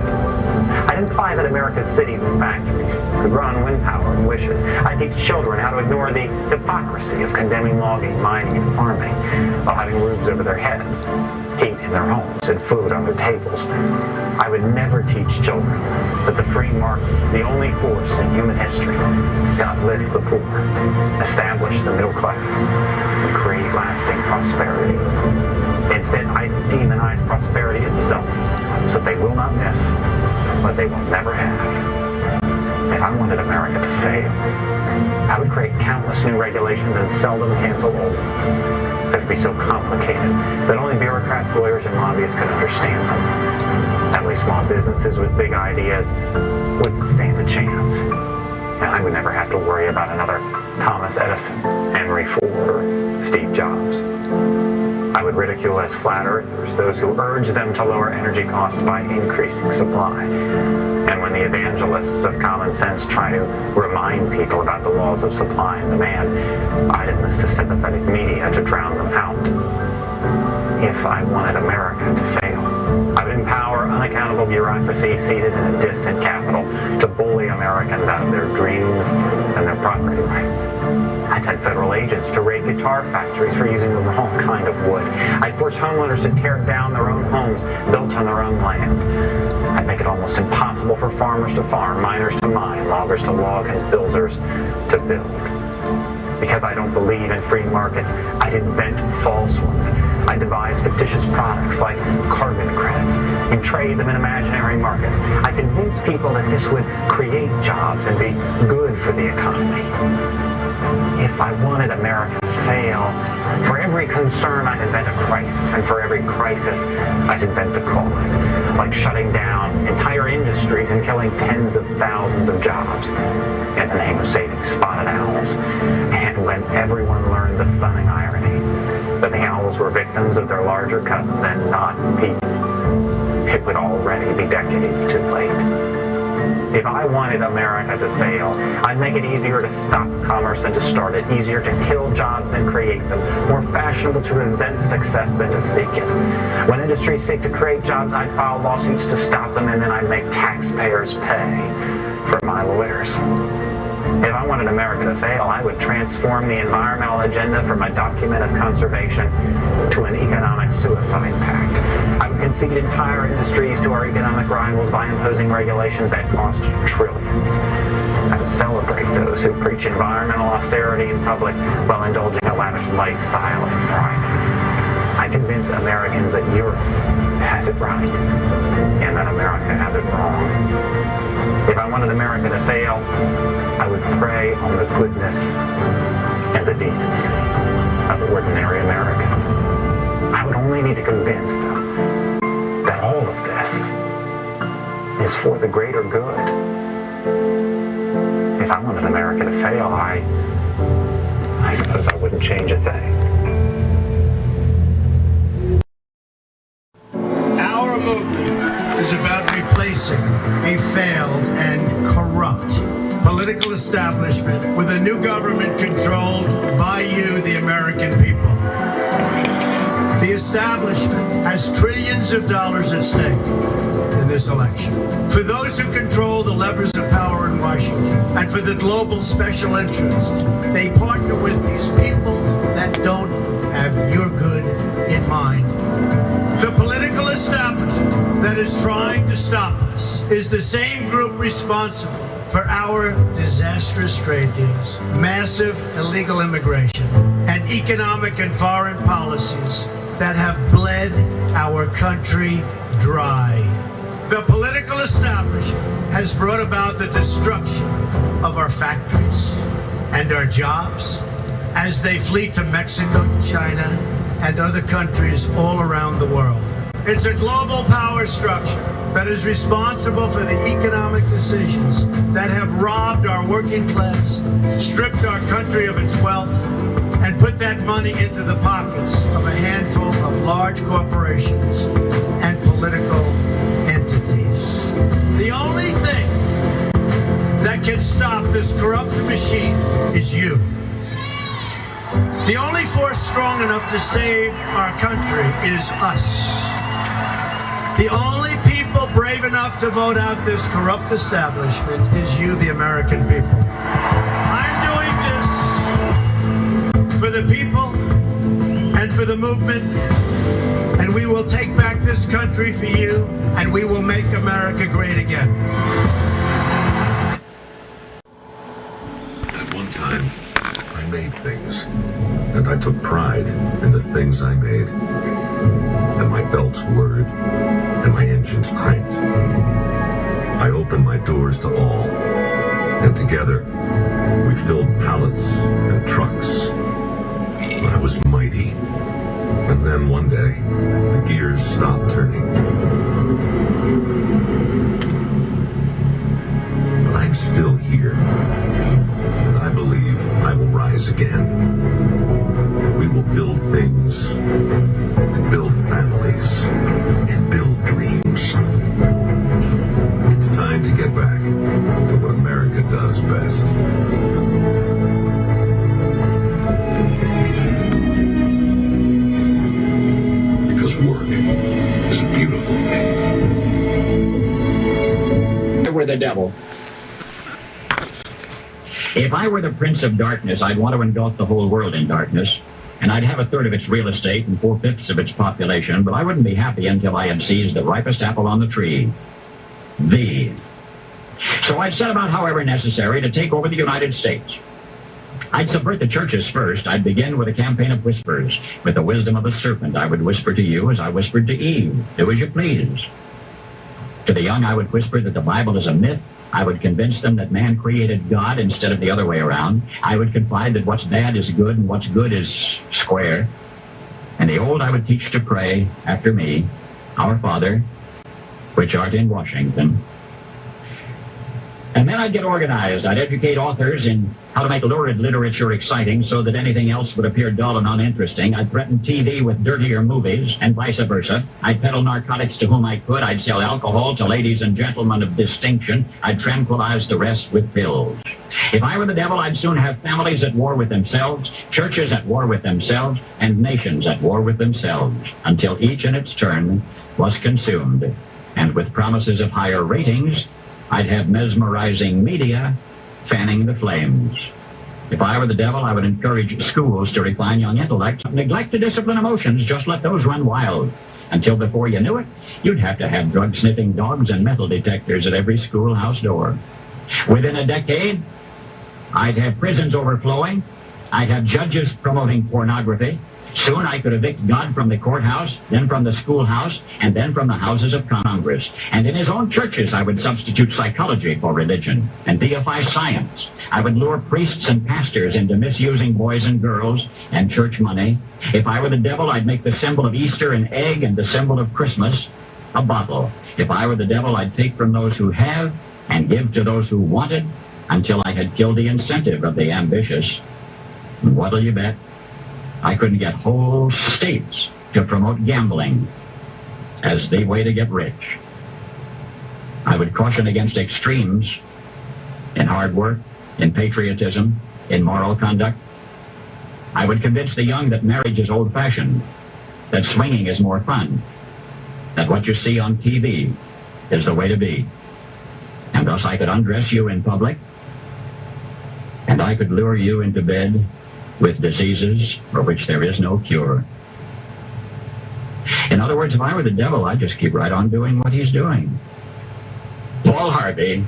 I'd imply that America's cities and factories could run wind power and wishes. I'd teach children how to ignore the hypocrisy of condemning logging, mining, and farming while having roofs over their heads, heat in their homes, and food on their tables. I would never teach children that the free market is the only force in human history to uplift the poor, establish the middle class, and create lasting prosperity. Instead, I demonize prosperity itself so they will not miss what they will never have. If I wanted America to fail, I would create countless new regulations and seldom cancel old ones. They'd be so complicated that only bureaucrats, lawyers, and lobbyists could understand them. That way small businesses with big ideas wouldn't stand a chance. And I would never have to worry about another Thomas Edison, Henry Ford, or Steve Jobs. I would ridicule as flat earthers those who urge them to lower energy costs by increasing supply. And when the evangelists of common sense try to remind people about the laws of supply and demand, I'd enlist a sympathetic media to drown them out. If I wanted America to fail, I would empower unaccountable bureaucracy seated in a distant capital to bully Americans out of their dreams and their property rights. I'd send federal agents to raid guitar factories for using the wrong kind of wood. I'd force homeowners to tear down their own homes built on their own land. I'd make it almost impossible for farmers to farm, miners to mine, loggers to log, and builders to build. Because I don't believe in free markets, I'd invent false ones. I devise fictitious products like carbon credits and trade them in imaginary markets. I convince people that this would create jobs and be good for the economy. If I wanted America to fail, for every concern I'd invent a crisis, and for every crisis I'd invent a cause, like shutting down entire industries and killing tens of thousands of jobs in the name of saving spotted owls. And when everyone learned the stunning irony that the owls were victims of their larger cousins and not people, it would already be decades too late. If I wanted America to fail, I'd make it easier to stop commerce than to start it, easier to kill jobs than create them, more fashionable to invent success than to seek it. When industries seek to create jobs, I'd file lawsuits to stop them, and then I'd make taxpayers pay for my lawyers. If I wanted America to fail, I would transform the environmental agenda from a document of conservation to an economic suicide pact. I would concede entire industries to our economic rivals by imposing regulations that cost trillions. I would celebrate those who preach environmental austerity in public while indulging a lavish lifestyle in private. I convince Americans that Europe has it right and that America has it wrong. If I wanted America to fail, I would prey on the goodness and the decency of ordinary Americans. I would only need to convince them that all of this is for the greater good. If I wanted America to fail, I suppose I wouldn't change a thing. Our movement is about replacing a failed and corrupt political establishment with a new government controlled by you, the American people. The establishment has trillions of dollars at stake in this election. For those who control the levers of power in Washington, and for the global special interest, they partner with these people that don't have your good in mind. The political establishment that is trying to stop us is the same group responsible for our disastrous trade deals, massive illegal immigration, and economic and foreign policies that have bled our country dry. The political establishment has brought about the destruction of our factories and our jobs as they flee to Mexico, China, and other countries all around the world. It's a global power structure that is responsible for the economic decisions that have robbed our working class, stripped our country of its wealth, and put that money into the pockets of a handful of large corporations and political entities. The only thing that can stop this corrupt machine is you. The only force strong enough to save our country is us. The only people brave enough to vote out this corrupt establishment is you, the American people. I'm doing this for the people and for the movement, and we will take back this country for you, and we will make America great again. At one time, I made things, and I took pride in the things I made. And my belts whirred, and my engines cranked. I opened my doors to all, and together we filled pallets and trucks. I was mighty, and then one day the gears stopped turning. But I'm still here, and I believe I will rise again. We will build things, and build families, and build dreams. It's time to get back to what America does best. Because work is a beautiful thing. If I were the devil, if I were the prince of darkness, I'd want to engulf the whole world in darkness. And I'd have a third of its real estate and 4/5 of its population, but I wouldn't be happy until I had seized the ripest apple on the tree. So I'd set about, however necessary, to take over the United States. I'd subvert the churches first. I'd begin with a campaign of whispers. With the wisdom of a serpent, I would whisper to you as I whispered to Eve, do as you please. To the young, I would whisper that the Bible is a myth. I would convince them that man created God instead of the other way around. I would confide that what's bad is good and what's good is square. And the old I would teach to pray after me, Our Father, which art in Washington. And then I'd get organized. I'd educate authors in how to make lurid literature exciting so that anything else would appear dull and uninteresting. I'd threaten TV with dirtier movies and vice versa. I'd peddle narcotics to whom I could. I'd sell alcohol to ladies and gentlemen of distinction. I'd tranquilize the rest with pills. If I were the devil, I'd soon have families at war with themselves, churches at war with themselves, and nations at war with themselves, until each in its turn was consumed. And with promises of higher ratings, I'd have mesmerizing media fanning the flames. If I were the devil, I would encourage schools to refine young intellect, neglect to discipline emotions, just let those run wild. Until before you knew it, you'd have to have drug-sniffing dogs and metal detectors at every schoolhouse door. Within a decade, I'd have prisons overflowing. I'd have judges promoting pornography. Soon I could evict God from the courthouse, then from the schoolhouse, and then from the houses of Congress. And in his own churches, I would substitute psychology for religion and deify science. I would lure priests and pastors into misusing boys and girls and church money. If I were the devil, I'd make the symbol of Easter an egg and the symbol of Christmas a bottle. If I were the devil, I'd take from those who have and give to those who wanted until I had killed the incentive of the ambitious. And what'll you bet? I couldn't get whole states to promote gambling as the way to get rich. I would caution against extremes in hard work, in patriotism, in moral conduct. I would convince the young that marriage is old-fashioned, that swinging is more fun, that what you see on TV is the way to be. And thus I could undress you in public, and I could lure you into bed with diseases for which there is no cure. In other words, if I were the devil, I'd just keep right on doing what he's doing. Paul Harvey.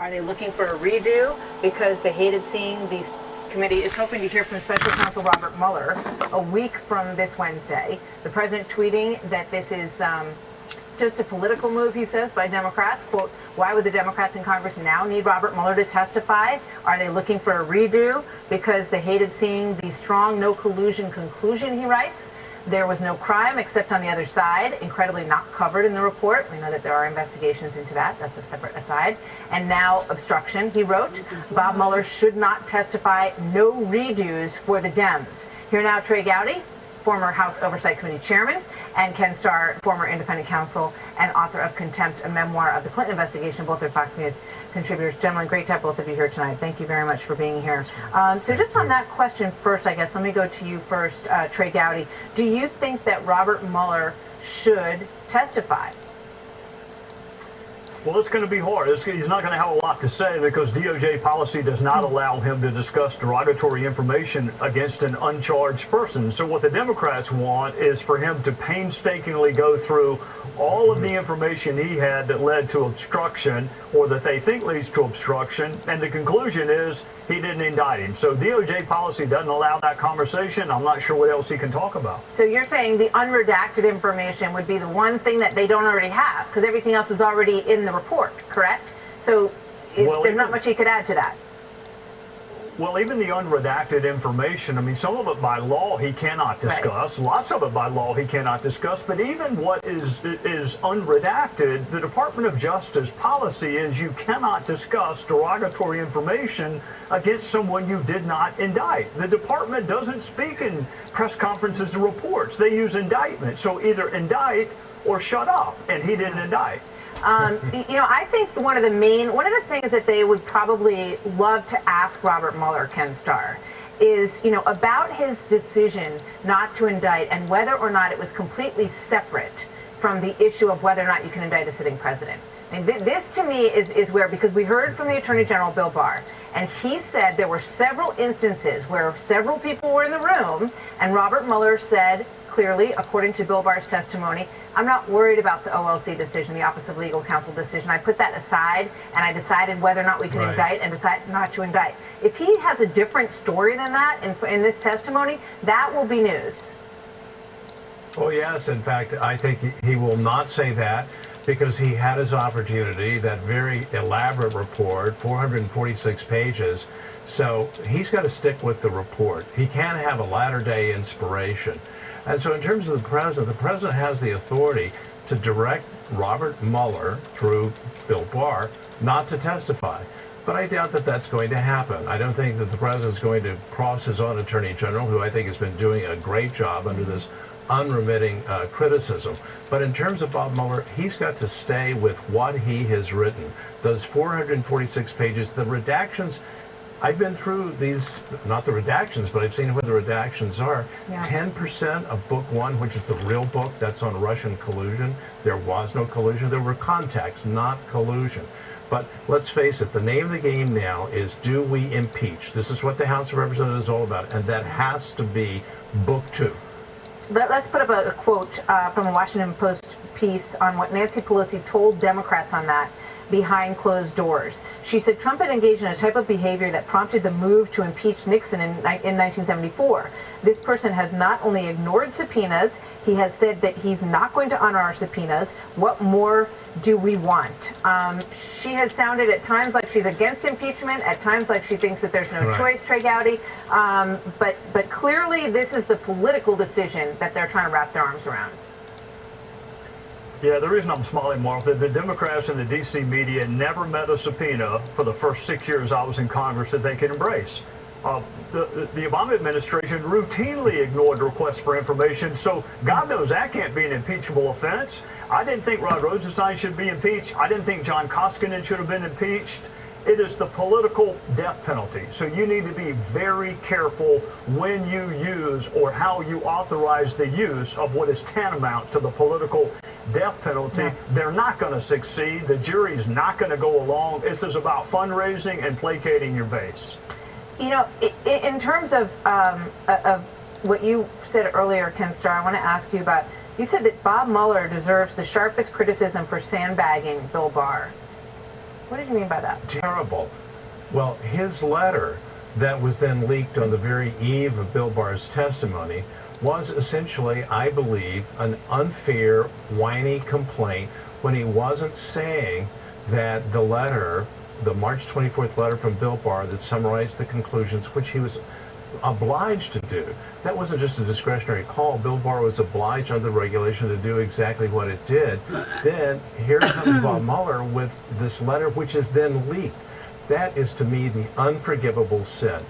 Are they looking for a redo because they hated seeing these? Committee is hoping to hear from Special Counsel Robert Mueller a week from this Wednesday. The president tweeting that this is just a political move, he says, by Democrats. Quote, why would the Democrats in Congress now need Robert Mueller to testify? Are they looking for a redo because they hated seeing the strong no collusion conclusion, he writes? There was no crime except on the other side, incredibly not covered in the report. We know that there are investigations into that. That's a separate aside. And now obstruction, he wrote. Bob Mueller should not testify. No redos for the Dems. Here now, Trey Gowdy, former House Oversight Committee chairman, and Ken Starr, former independent counsel and author of Contempt, a memoir of the Clinton investigation, both are Fox News contributors. Gentlemen, great to have both of you here tonight. Thank you very much for being here. So just on that question first, I guess, let me go to you first, Trey Gowdy. Do you think that Robert Mueller should testify? Well, it's going to be hard. He's not going to have a lot to say because DOJ policy does not allow him to discuss derogatory information against an uncharged person. So what the Democrats want is for him to painstakingly go through all of the information he had that led to obstruction or that they think leads to obstruction. And the conclusion is he didn't indict him. So DOJ policy doesn't allow that conversation. I'm not sure what else he can talk about. So you're saying the unredacted information would be the one thing that they don't already have because everything else is already in the report, correct? So there's not much he could add to that. Well, even the unredacted information, I mean, some of it by law he cannot discuss. Right. Lots of it by law he cannot discuss. But even what is unredacted, the Department of Justice policy is you cannot discuss derogatory information against someone you did not indict. The department doesn't speak in press conferences and reports. They use indictment. So either indict or shut up. And he didn't indict. I think one of the things that they would probably love to ask Robert Mueller, Ken Starr, is, about his decision not to indict and whether or not it was completely separate from the issue of whether or not you can indict a sitting president. I mean, this to me is where, because we heard from the Attorney General, Bill Barr, and he said there were several instances where several people were in the room, and Robert Mueller said clearly, according to Bill Barr's testimony, I'm not worried about the OLC decision, the Office of Legal Counsel decision. I put that aside, and I decided whether or not we can indict and decide not to indict. If he has a different story than that in this testimony, that will be news. Oh, yes. In fact, I think he will not say that because he had his opportunity, that very elaborate report, 446 pages. So he's got to stick with the report. He can't have a latter-day inspiration. And so in terms of the president has the authority to direct Robert Mueller, through Bill Barr, not to testify. But I doubt that that's going to happen. I don't think that the president's going to cross his own attorney general, who I think has been doing a great job under this unremitting criticism. But in terms of Bob Mueller, he's got to stay with what he has written. Those 446 pages, the redactions, I've been through these, not the redactions, but I've seen what the redactions are. Yeah. 10% of book one, which is the real book, that's on Russian collusion. There was no collusion. There were contacts, not collusion. But let's face it, the name of the game now is, do we impeach? This is what the House of Representatives is all about, and that has to be book two. Let's put up a quote from a Washington Post piece on what Nancy Pelosi told Democrats on that behind closed doors. She said Trump had engaged in a type of behavior that prompted the move to impeach Nixon in 1974. This person has not only ignored subpoenas, he has said that he's not going to honor our subpoenas. What more do we want? She has sounded at times like she's against impeachment, at times like she thinks that there's no choice, Trey Gowdy. But clearly this is the political decision that they're trying to wrap their arms around. Yeah, the reason I'm smiling, Mark, that the Democrats and the D.C. media never met a subpoena for the first 6 years I was in Congress that they could embrace. The Obama administration routinely ignored requests for information, so God knows that can't be an impeachable offense. I didn't think Rod Rosenstein should be impeached. I didn't think John Koskinen should have been impeached. It is the political death penalty. So you need to be very careful when you use or how you authorize the use of what is tantamount to the political death penalty. Yeah. They're not going to succeed. The jury's not going to go along. This is about fundraising and placating your base. You know, in terms of what you said earlier, Ken Starr, I want to ask you about, you said that Bob Mueller deserves the sharpest criticism for sandbagging Bill Barr. What did you mean by that? Terrible. Well, his letter that was then leaked on the very eve of Bill Barr's testimony was essentially, I believe, an unfair, whiny complaint when he wasn't saying that the letter, the March 24th letter from Bill Barr that summarized the conclusions, which he was obliged to do. That wasn't just a discretionary call. Bill Barr was obliged under regulation to do exactly what it did. Then here comes Bob Mueller with this letter, which is then leaked. That is, to me, the unforgivable sin.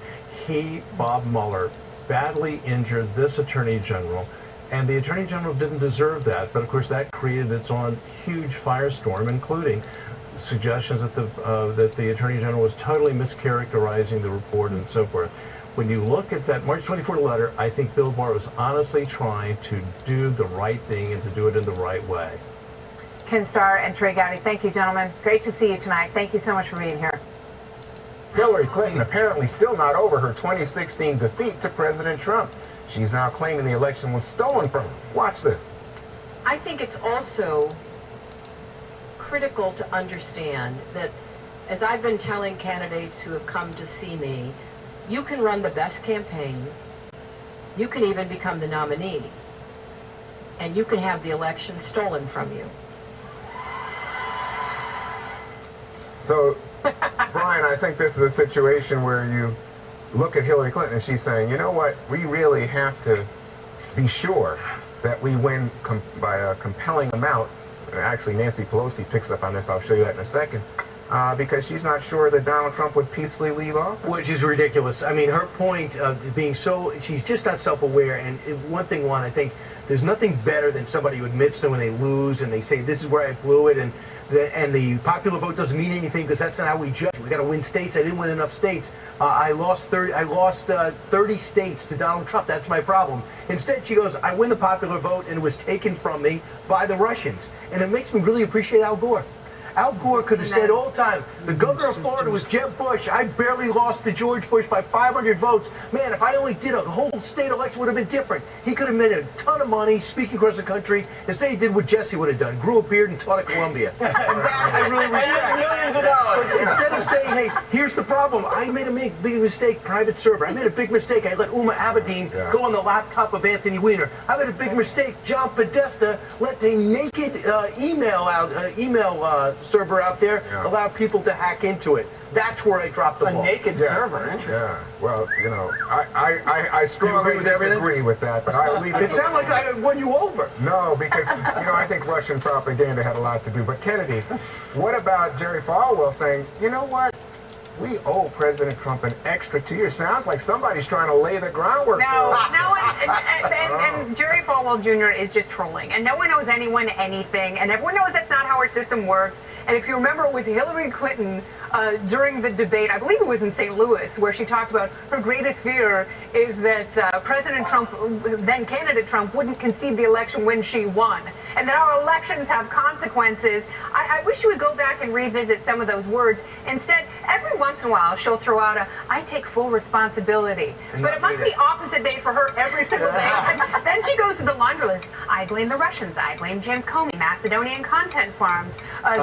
He, Bob Mueller, badly injured this Attorney General, and the Attorney General didn't deserve that, but of course that created its own huge firestorm, including suggestions that the Attorney General was totally mischaracterizing the report and so forth. When you look at that March 24 letter, I think Bill Barr was honestly trying to do the right thing and to do it in the right way. Ken Starr and Trey Gowdy, thank you, gentlemen. Great to see you tonight. Thank you so much for being here. Hillary Clinton apparently still not over her 2016 defeat to President Trump. She's now claiming the election was stolen from her. Watch this. I think it's also critical to understand that, as I've been telling candidates who have come to see me, you can run the best campaign, you can even become the nominee, and you can have the election stolen from you. So, Brian, I think this is a situation where you look at Hillary Clinton and she's saying, you know what, we really have to be sure that we win by a compelling amount. Actually, Nancy Pelosi picks up on this. I'll show you that in a second. Because she's not sure that Donald Trump would peacefully leave office. Which is ridiculous. I mean, her point of being so, she's just not self-aware. And one thing, I think there's nothing better than somebody who admits to when they lose and they say, this is where I blew it, and the popular vote doesn't mean anything because that's not how we judge. We got to win states. I didn't win enough states. I lost 30 states to Donald Trump. That's my problem. Instead, she goes, I win the popular vote and it was taken from me by the Russians. And it makes me really appreciate Al Gore. Al Gore could have said all the time, the governor of Florida was Jeb Bush. I barely lost to George Bush by 500 votes. Man, if I only did a whole state election, would have been different. He could have made a ton of money speaking across the country. Instead, he did what Jesse would have done, grew a beard and taught at Columbia. And that I really respect. Millions of dollars. But instead of saying, hey, here's the problem. I made a big mistake, private server. I made a big mistake. I let Uma Abedin go on the laptop of Anthony Weiner. I made a big mistake. John Podesta let the naked email server out there allow people to hack into it. That's where I dropped the ball. A naked server, interesting. Yeah, well, you know, I strongly disagree with that, but I'll leave it. It sounded like I won you over. No, because, you know, I think Russian propaganda had a lot to do. But Kennedy, what about Jerry Falwell saying, you know what? We owe President Trump an extra 2 years. Sounds like somebody's trying to lay the groundwork for it. And Jerry Falwell Jr. is just trolling. And no one owes anyone anything. And everyone knows that's not how our system works. And if you remember, it was Hillary Clinton during the debate, I believe it was in St. Louis, where she talked about her greatest fear is that President Trump, then candidate Trump, wouldn't concede the election when she won. And that our elections have consequences. I wish she would go back and revisit some of those words. Instead, every once in a while, she'll throw out a, I take full responsibility. But it must be opposite day for her every single day. Then she goes to the laundry list. I blame the Russians. I blame James Comey, Macedonian content farms,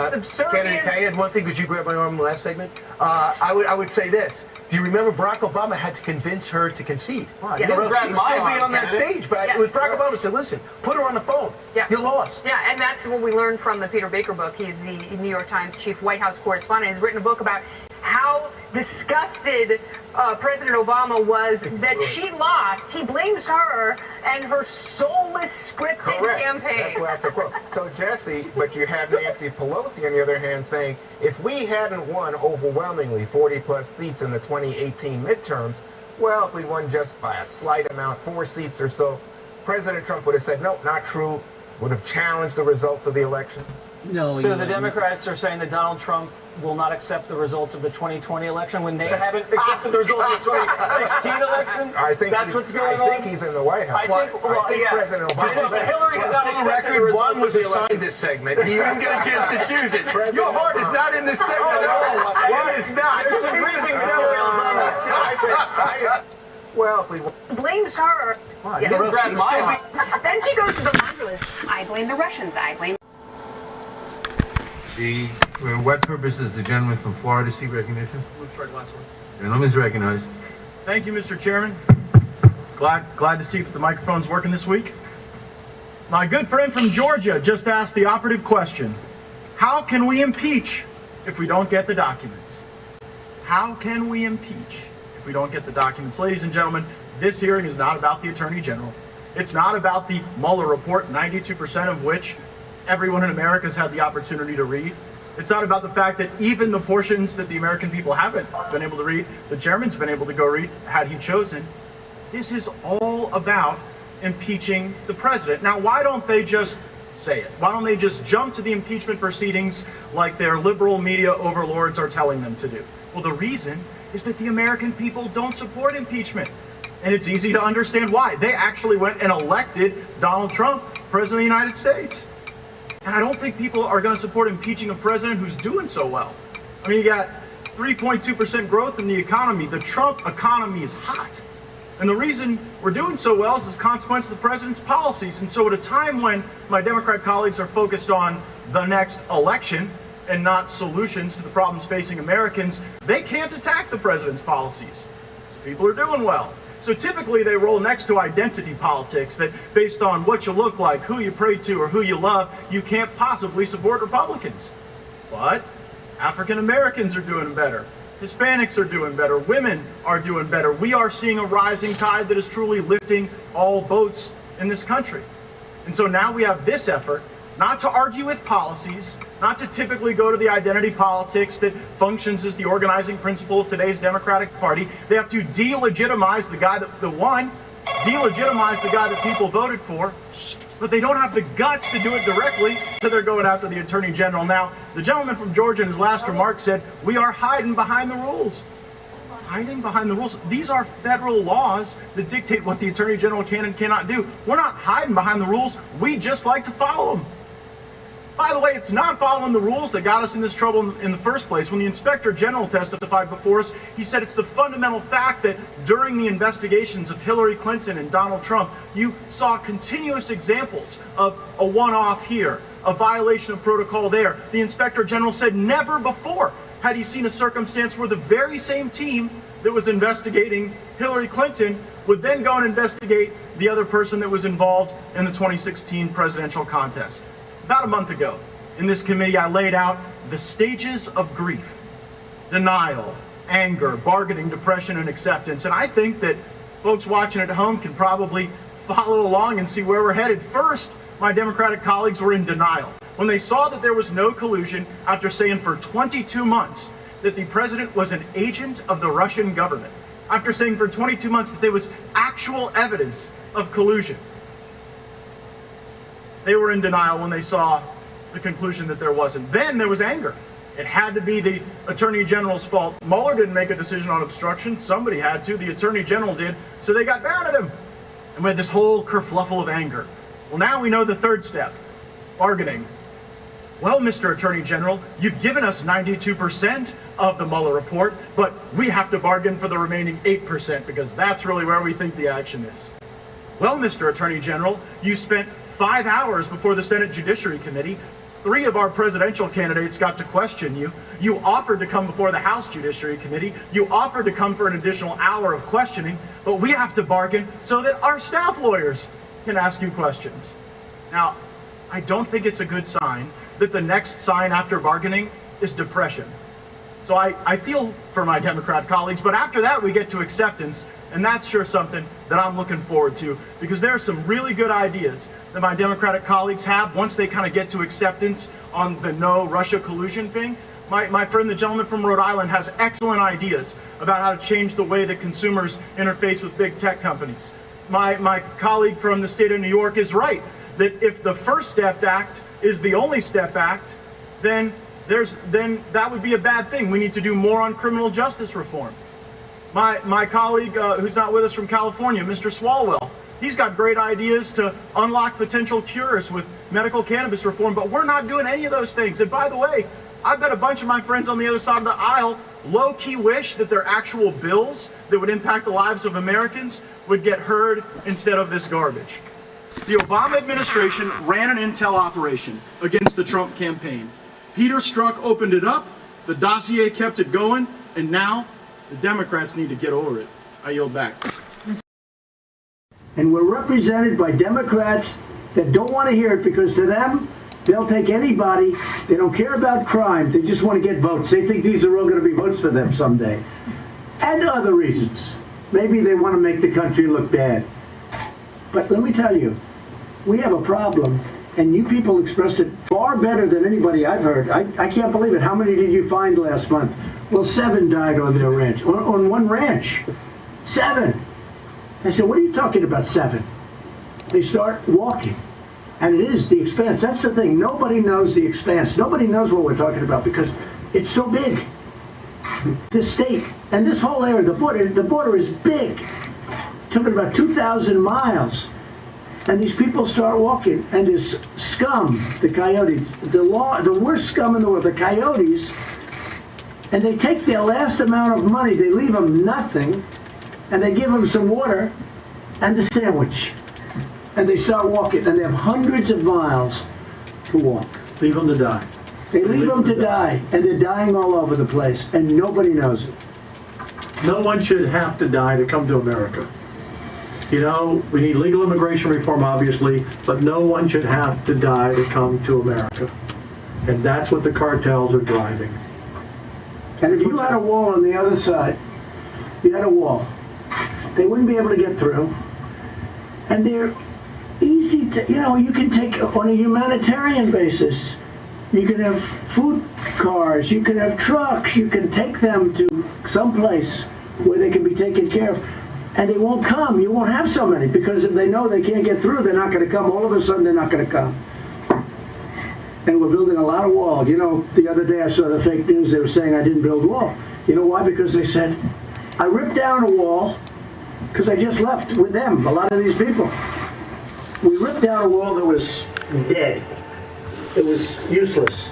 subservient. Kennedy, can I add one thing because you grabbed my arm in the last segment? I would say this. Do you remember Barack Obama had to convince her to concede? Or else she'd still be on that stage. But it was Barack Obama said, listen, put her on the phone. You lost. Yeah, and that's what we learned from the Peter Baker book. He's the New York Times chief White House correspondent. He's written a book about how disgusted President Obama was that she lost. He blames her and her soulless scripted campaign. That's what I said. So, Jesse, but you have Nancy Pelosi, on the other hand, saying, if we hadn't won overwhelmingly 40-plus seats in the 2018 midterms, well, if we won just by a slight amount, 4 seats or so, President Trump would have said, nope, not true, would have challenged the results of the election. No. So the Democrats are saying that Donald Trump will not accept the results of the 2020 election when they haven't accepted the results of the 2016 election? I think that's what's going on. I think he's in the White House. I think President Obama. But Hillary has not accepted the results. One was assigned this segment. He didn't get a chance to choose it. Your heart is not in this segment at all. It is not. There's some briefing details on this too. Well, if we blames her. Then she goes to the laundry list. I blame the Russians. I blame. What purpose does the gentleman from Florida seek recognition? Move straight last one. The gentleman is recognized. Thank you, Mr. Chairman. Glad to see that the microphone's working this week. My good friend from Georgia just asked the operative question. How can we impeach if we don't get the documents? How can we impeach if we don't get the documents? Ladies and gentlemen, this hearing is not about the Attorney General. It's not about the Mueller report, 92% of which everyone in America has had the opportunity to read. It's not about the fact that even the portions that the American people haven't been able to read, the chairman's been able to go read had he chosen. This is all about impeaching the president. Now, why don't they just say it? Why don't they just jump to the impeachment proceedings like their liberal media overlords are telling them to do? Well, the reason is that the American people don't support impeachment. And it's easy to understand why. They actually went and elected Donald Trump president of the United States. And I don't think people are going to support impeaching a president who's doing so well. I mean, you got 3.2% growth in the economy. The Trump economy is hot. And the reason we're doing so well is as a consequence of the president's policies. And so at a time when my Democrat colleagues are focused on the next election and not solutions to the problems facing Americans, they can't attack the president's policies. So people are doing well. So typically they roll next to identity politics, that based on what you look like, who you pray to, or who you love, you can't possibly support Republicans. But African Americans are doing better. Hispanics are doing better. Women are doing better. We are seeing a rising tide that is truly lifting all boats in this country. And so now we have this effort, not to argue with policies, not to typically go to the identity politics that functions as the organizing principle of today's Democratic Party. They have to delegitimize the guy that won, delegitimize the guy that people voted for, but they don't have the guts to do it directly, so they're going after the Attorney General. Now, the gentleman from Georgia in his last remark said, we are hiding behind the rules. Hiding behind the rules. These are federal laws that dictate what the Attorney General can and cannot do. We're not hiding behind the rules. We just like to follow them. By the way, it's not following the rules that got us in this trouble in the first place. When the Inspector General testified before us, he said it's the fundamental fact that during the investigations of Hillary Clinton and Donald Trump, you saw continuous examples of a one-off here, a violation of protocol there. The Inspector General said never before had he seen a circumstance where the very same team that was investigating Hillary Clinton would then go and investigate the other person that was involved in the 2016 presidential contest. About a month ago, in this committee, I laid out the stages of grief: denial, anger, bargaining, depression, and acceptance. And I think that folks watching at home can probably follow along and see where we're headed. First, my Democratic colleagues were in denial. When they saw that there was no collusion, after saying for 22 months that the president was an agent of the Russian government, after saying for 22 months that there was actual evidence of collusion, they were in denial when they saw the conclusion that there wasn't. Then there was anger. It had to be the Attorney General's fault. Mueller didn't make a decision on obstruction. Somebody had to. The Attorney General did. So they got mad at him. And we had this whole kerfluffle of anger. Well, now we know the third step: bargaining. Well, Mr. Attorney General, you've given us 92% of the Mueller report, but we have to bargain for the remaining 8% because that's really where we think the action is. Well, Mr. Attorney General, you spent 5 hours before the Senate Judiciary Committee. 3 of our presidential candidates got to question you. You offered to come before the House Judiciary Committee. You offered to come for an additional hour of questioning, but we have to bargain so that our staff lawyers can ask you questions. Now, I don't think it's a good sign that the next sign after bargaining is depression. So I feel for my Democrat colleagues, but after that we get to acceptance, and that's sure something that I'm looking forward to, because there are some really good ideas that my Democratic colleagues have once they kind of get to acceptance on the no Russia collusion thing. My friend, the gentleman from Rhode Island, has excellent ideas about how to change the way that consumers interface with big tech companies. My colleague from the state of New York is right, that if the First Step Act is the only Step Act, then that would be a bad thing. We need to do more on criminal justice reform. My colleague who's not with us from California, Mr. Swalwell, he's got great ideas to unlock potential cures with medical cannabis reform, but we're not doing any of those things. And by the way, I bet a bunch of my friends on the other side of the aisle low-key wish that their actual bills that would impact the lives of Americans would get heard instead of this garbage. The Obama administration ran an intel operation against the Trump campaign. Peter Strzok opened it up, the dossier kept it going, and now the Democrats need to get over it. I yield back. And we're represented by Democrats that don't want to hear it because to them, they'll take anybody. They don't care about crime. They just want to get votes. They think these are all going to be votes for them someday. And other reasons. Maybe they want to make the country look bad. But let me tell you, we have a problem, and you people expressed it far better than anybody I've heard. I can't believe it. How many did you find last month? Well, 7 died on their ranch, on one ranch. 7. I said, what are you talking about 7? They start walking. And it is the expanse. That's the thing. Nobody knows the expanse. Nobody knows what we're talking about because it's so big. This state and this whole area, the border is big. Talking about 2,000 miles. And these people start walking. And this scum, the coyotes, the worst scum in the world, the coyotes, and they take their last amount of money. They leave them nothing. And they give them some water and a sandwich. And they start walking, and they have hundreds of miles to walk. Leave them to die. They leave them to die, and they're dying all over the place, and nobody knows it. No one should have to die to come to America. You know, we need legal immigration reform, obviously, but no one should have to die to come to America. And that's what the cartels are driving. And if you had a wall on the other side, you had a wall, they wouldn't be able to get through. And they're easy to, you know, you can take on a humanitarian basis. You can have food cars, you can have trucks, you can take them to someplace where they can be taken care of. And they won't come. You won't have so many because if they know they can't get through, they're not going to come. All of a sudden, they're not going to come. And we're building a lot of wall. You know, the other day I saw the fake news. They were saying I didn't build wall. You know why? Because they said, I ripped down a wall because I just left with them, a lot of these people. We ripped down a wall that was dead. It was useless.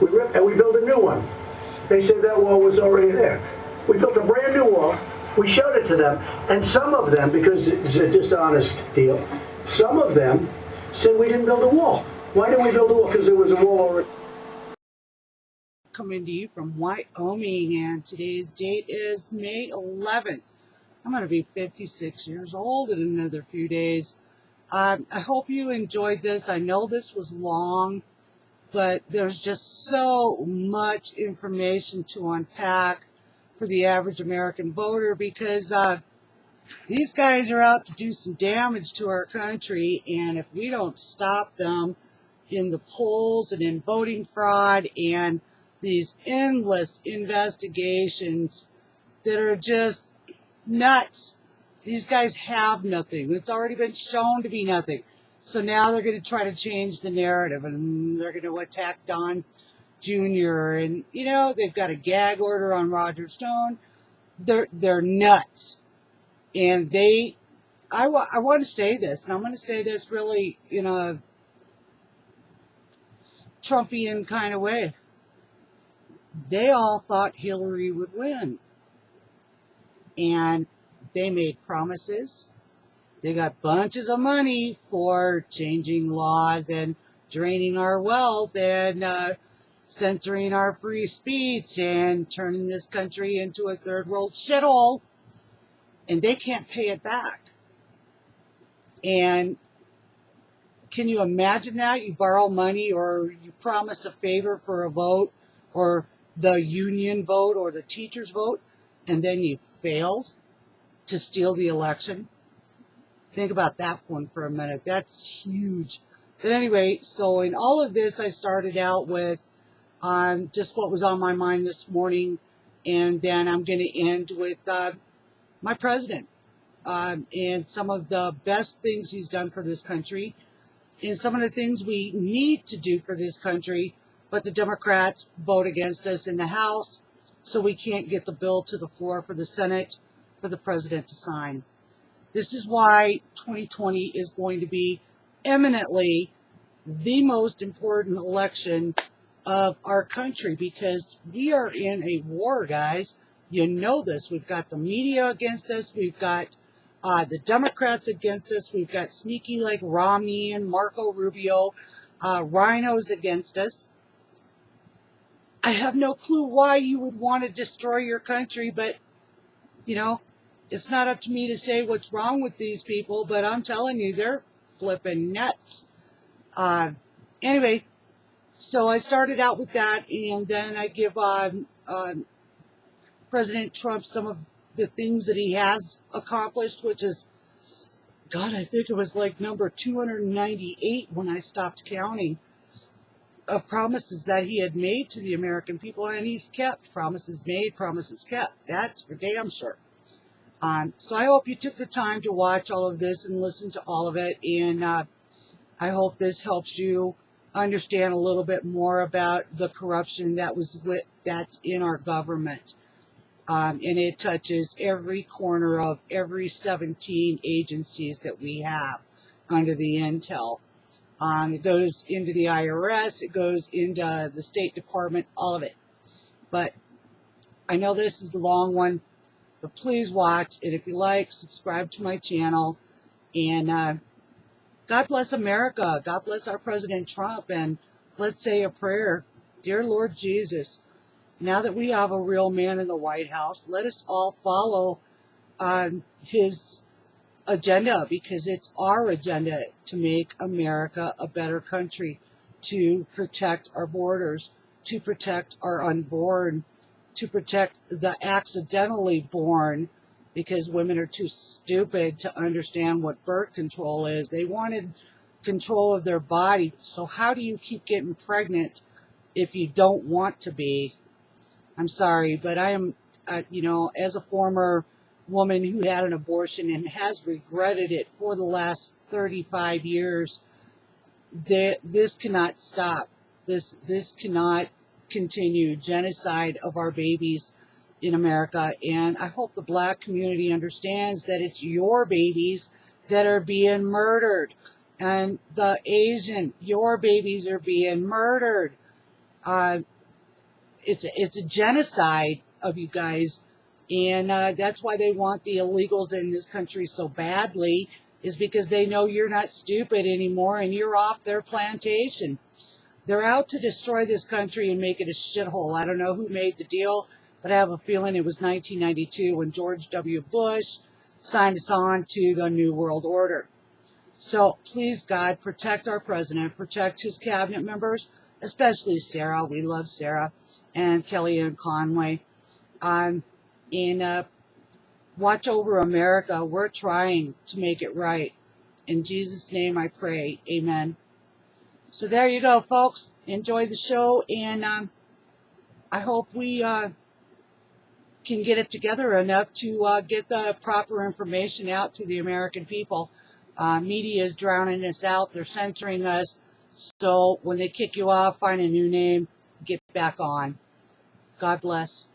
We ripped and we built a new one. They said that wall was already there. We built a brand new wall. We showed it to them. And some of them, because it's a dishonest deal, some of them said we didn't build a wall. Why didn't we build a wall? Because there was a wall already. Coming to you from Wyoming, and today's date is May 11th. I'm going to be 56 years old in another few days. I hope you enjoyed this. I know this was long, but there's just so much information to unpack for the average American voter because these guys are out to do some damage to our country, and if we don't stop them in the polls and in voting fraud and these endless investigations that are just nuts. These guys have nothing. It's already been shown to be nothing. So now they're going to try to change the narrative, and they're going to attack Don Jr. And, you know, they've got a gag order on Roger Stone. They're nuts. And I want to say this, and I'm going to say this really in a Trumpian kind of way. They all thought Hillary would win. And they made promises. They got bunches of money for changing laws and draining our wealth and censoring our free speech and turning this country into a third world shithole. And they can't pay it back. And can you imagine that? You borrow money or you promise a favor for a vote or the union vote or the teacher's vote, and then you failed to steal the election. Think about that one for a minute. That's huge. But anyway, so in all of this, I started out with just what was on my mind this morning, and then I'm going to end with my president and some of the best things he's done for this country and some of the things we need to do for this country, but the Democrats vote against us in the House, so we can't get the bill to the floor for the Senate for the president to sign. This is why 2020 is going to be eminently the most important election of our country, because we are in a war, guys. You know this. We've got the media against us. We've got the Democrats against us. We've got sneaky like Romney and Marco Rubio, rhinos against us. I have no clue why you would want to destroy your country, but, you know, it's not up to me to say what's wrong with these people, but I'm telling you, they're flipping nuts. Anyway, so I started out with that, and then I give President Trump some of the things that he has accomplished, which is, God, I think it was like number 298 when I stopped counting, of promises that he had made to the American people, and he's kept promises made, promises kept. That's for damn sure. So I hope you took the time to watch all of this and listen to all of it, and I hope this helps you understand a little bit more about the corruption that's in our government. And it touches every corner of every 17 agencies that we have under the intel. It goes into the IRS, it goes into the State Department, all of it. But I know this is a long one, but please watch. And if you like, subscribe to my channel. And God bless America. God bless our President Trump. And let's say a prayer. Dear Lord Jesus, now that we have a real man in the White House, let us all follow his agenda, because it's our agenda to make America a better country, to protect our borders, to protect our unborn, to protect the accidentally born, because women are too stupid to understand what birth control is. They wanted control of their body. So how do you keep getting pregnant if you don't want to be? I'm sorry, but I am, as a former woman who had an abortion and has regretted it for the last 35 years, this cannot stop. This cannot continue. Genocide of our babies in America. And I hope the Black community understands that it's your babies that are being murdered. And the Asian, your babies are being murdered. It's a genocide of you guys. And that's why they want the illegals in this country so badly, is because they know you're not stupid anymore and you're off their plantation. They're out to destroy this country and make it a shithole. I don't know who made the deal, but I have a feeling it was 1992 when George W. Bush signed us on to the New World Order. So please, God, protect our president, protect his cabinet members, especially Sarah. We love Sarah, and Kellyanne Conway. And watch over America. We're trying to make it right. In Jesus' name I pray. Amen. So there you go, folks. Enjoy the show, and I hope we can get it together enough to get the proper information out to the American people. Media is drowning us out. They're censoring us. So when they kick you off, find a new name, get back on. God bless.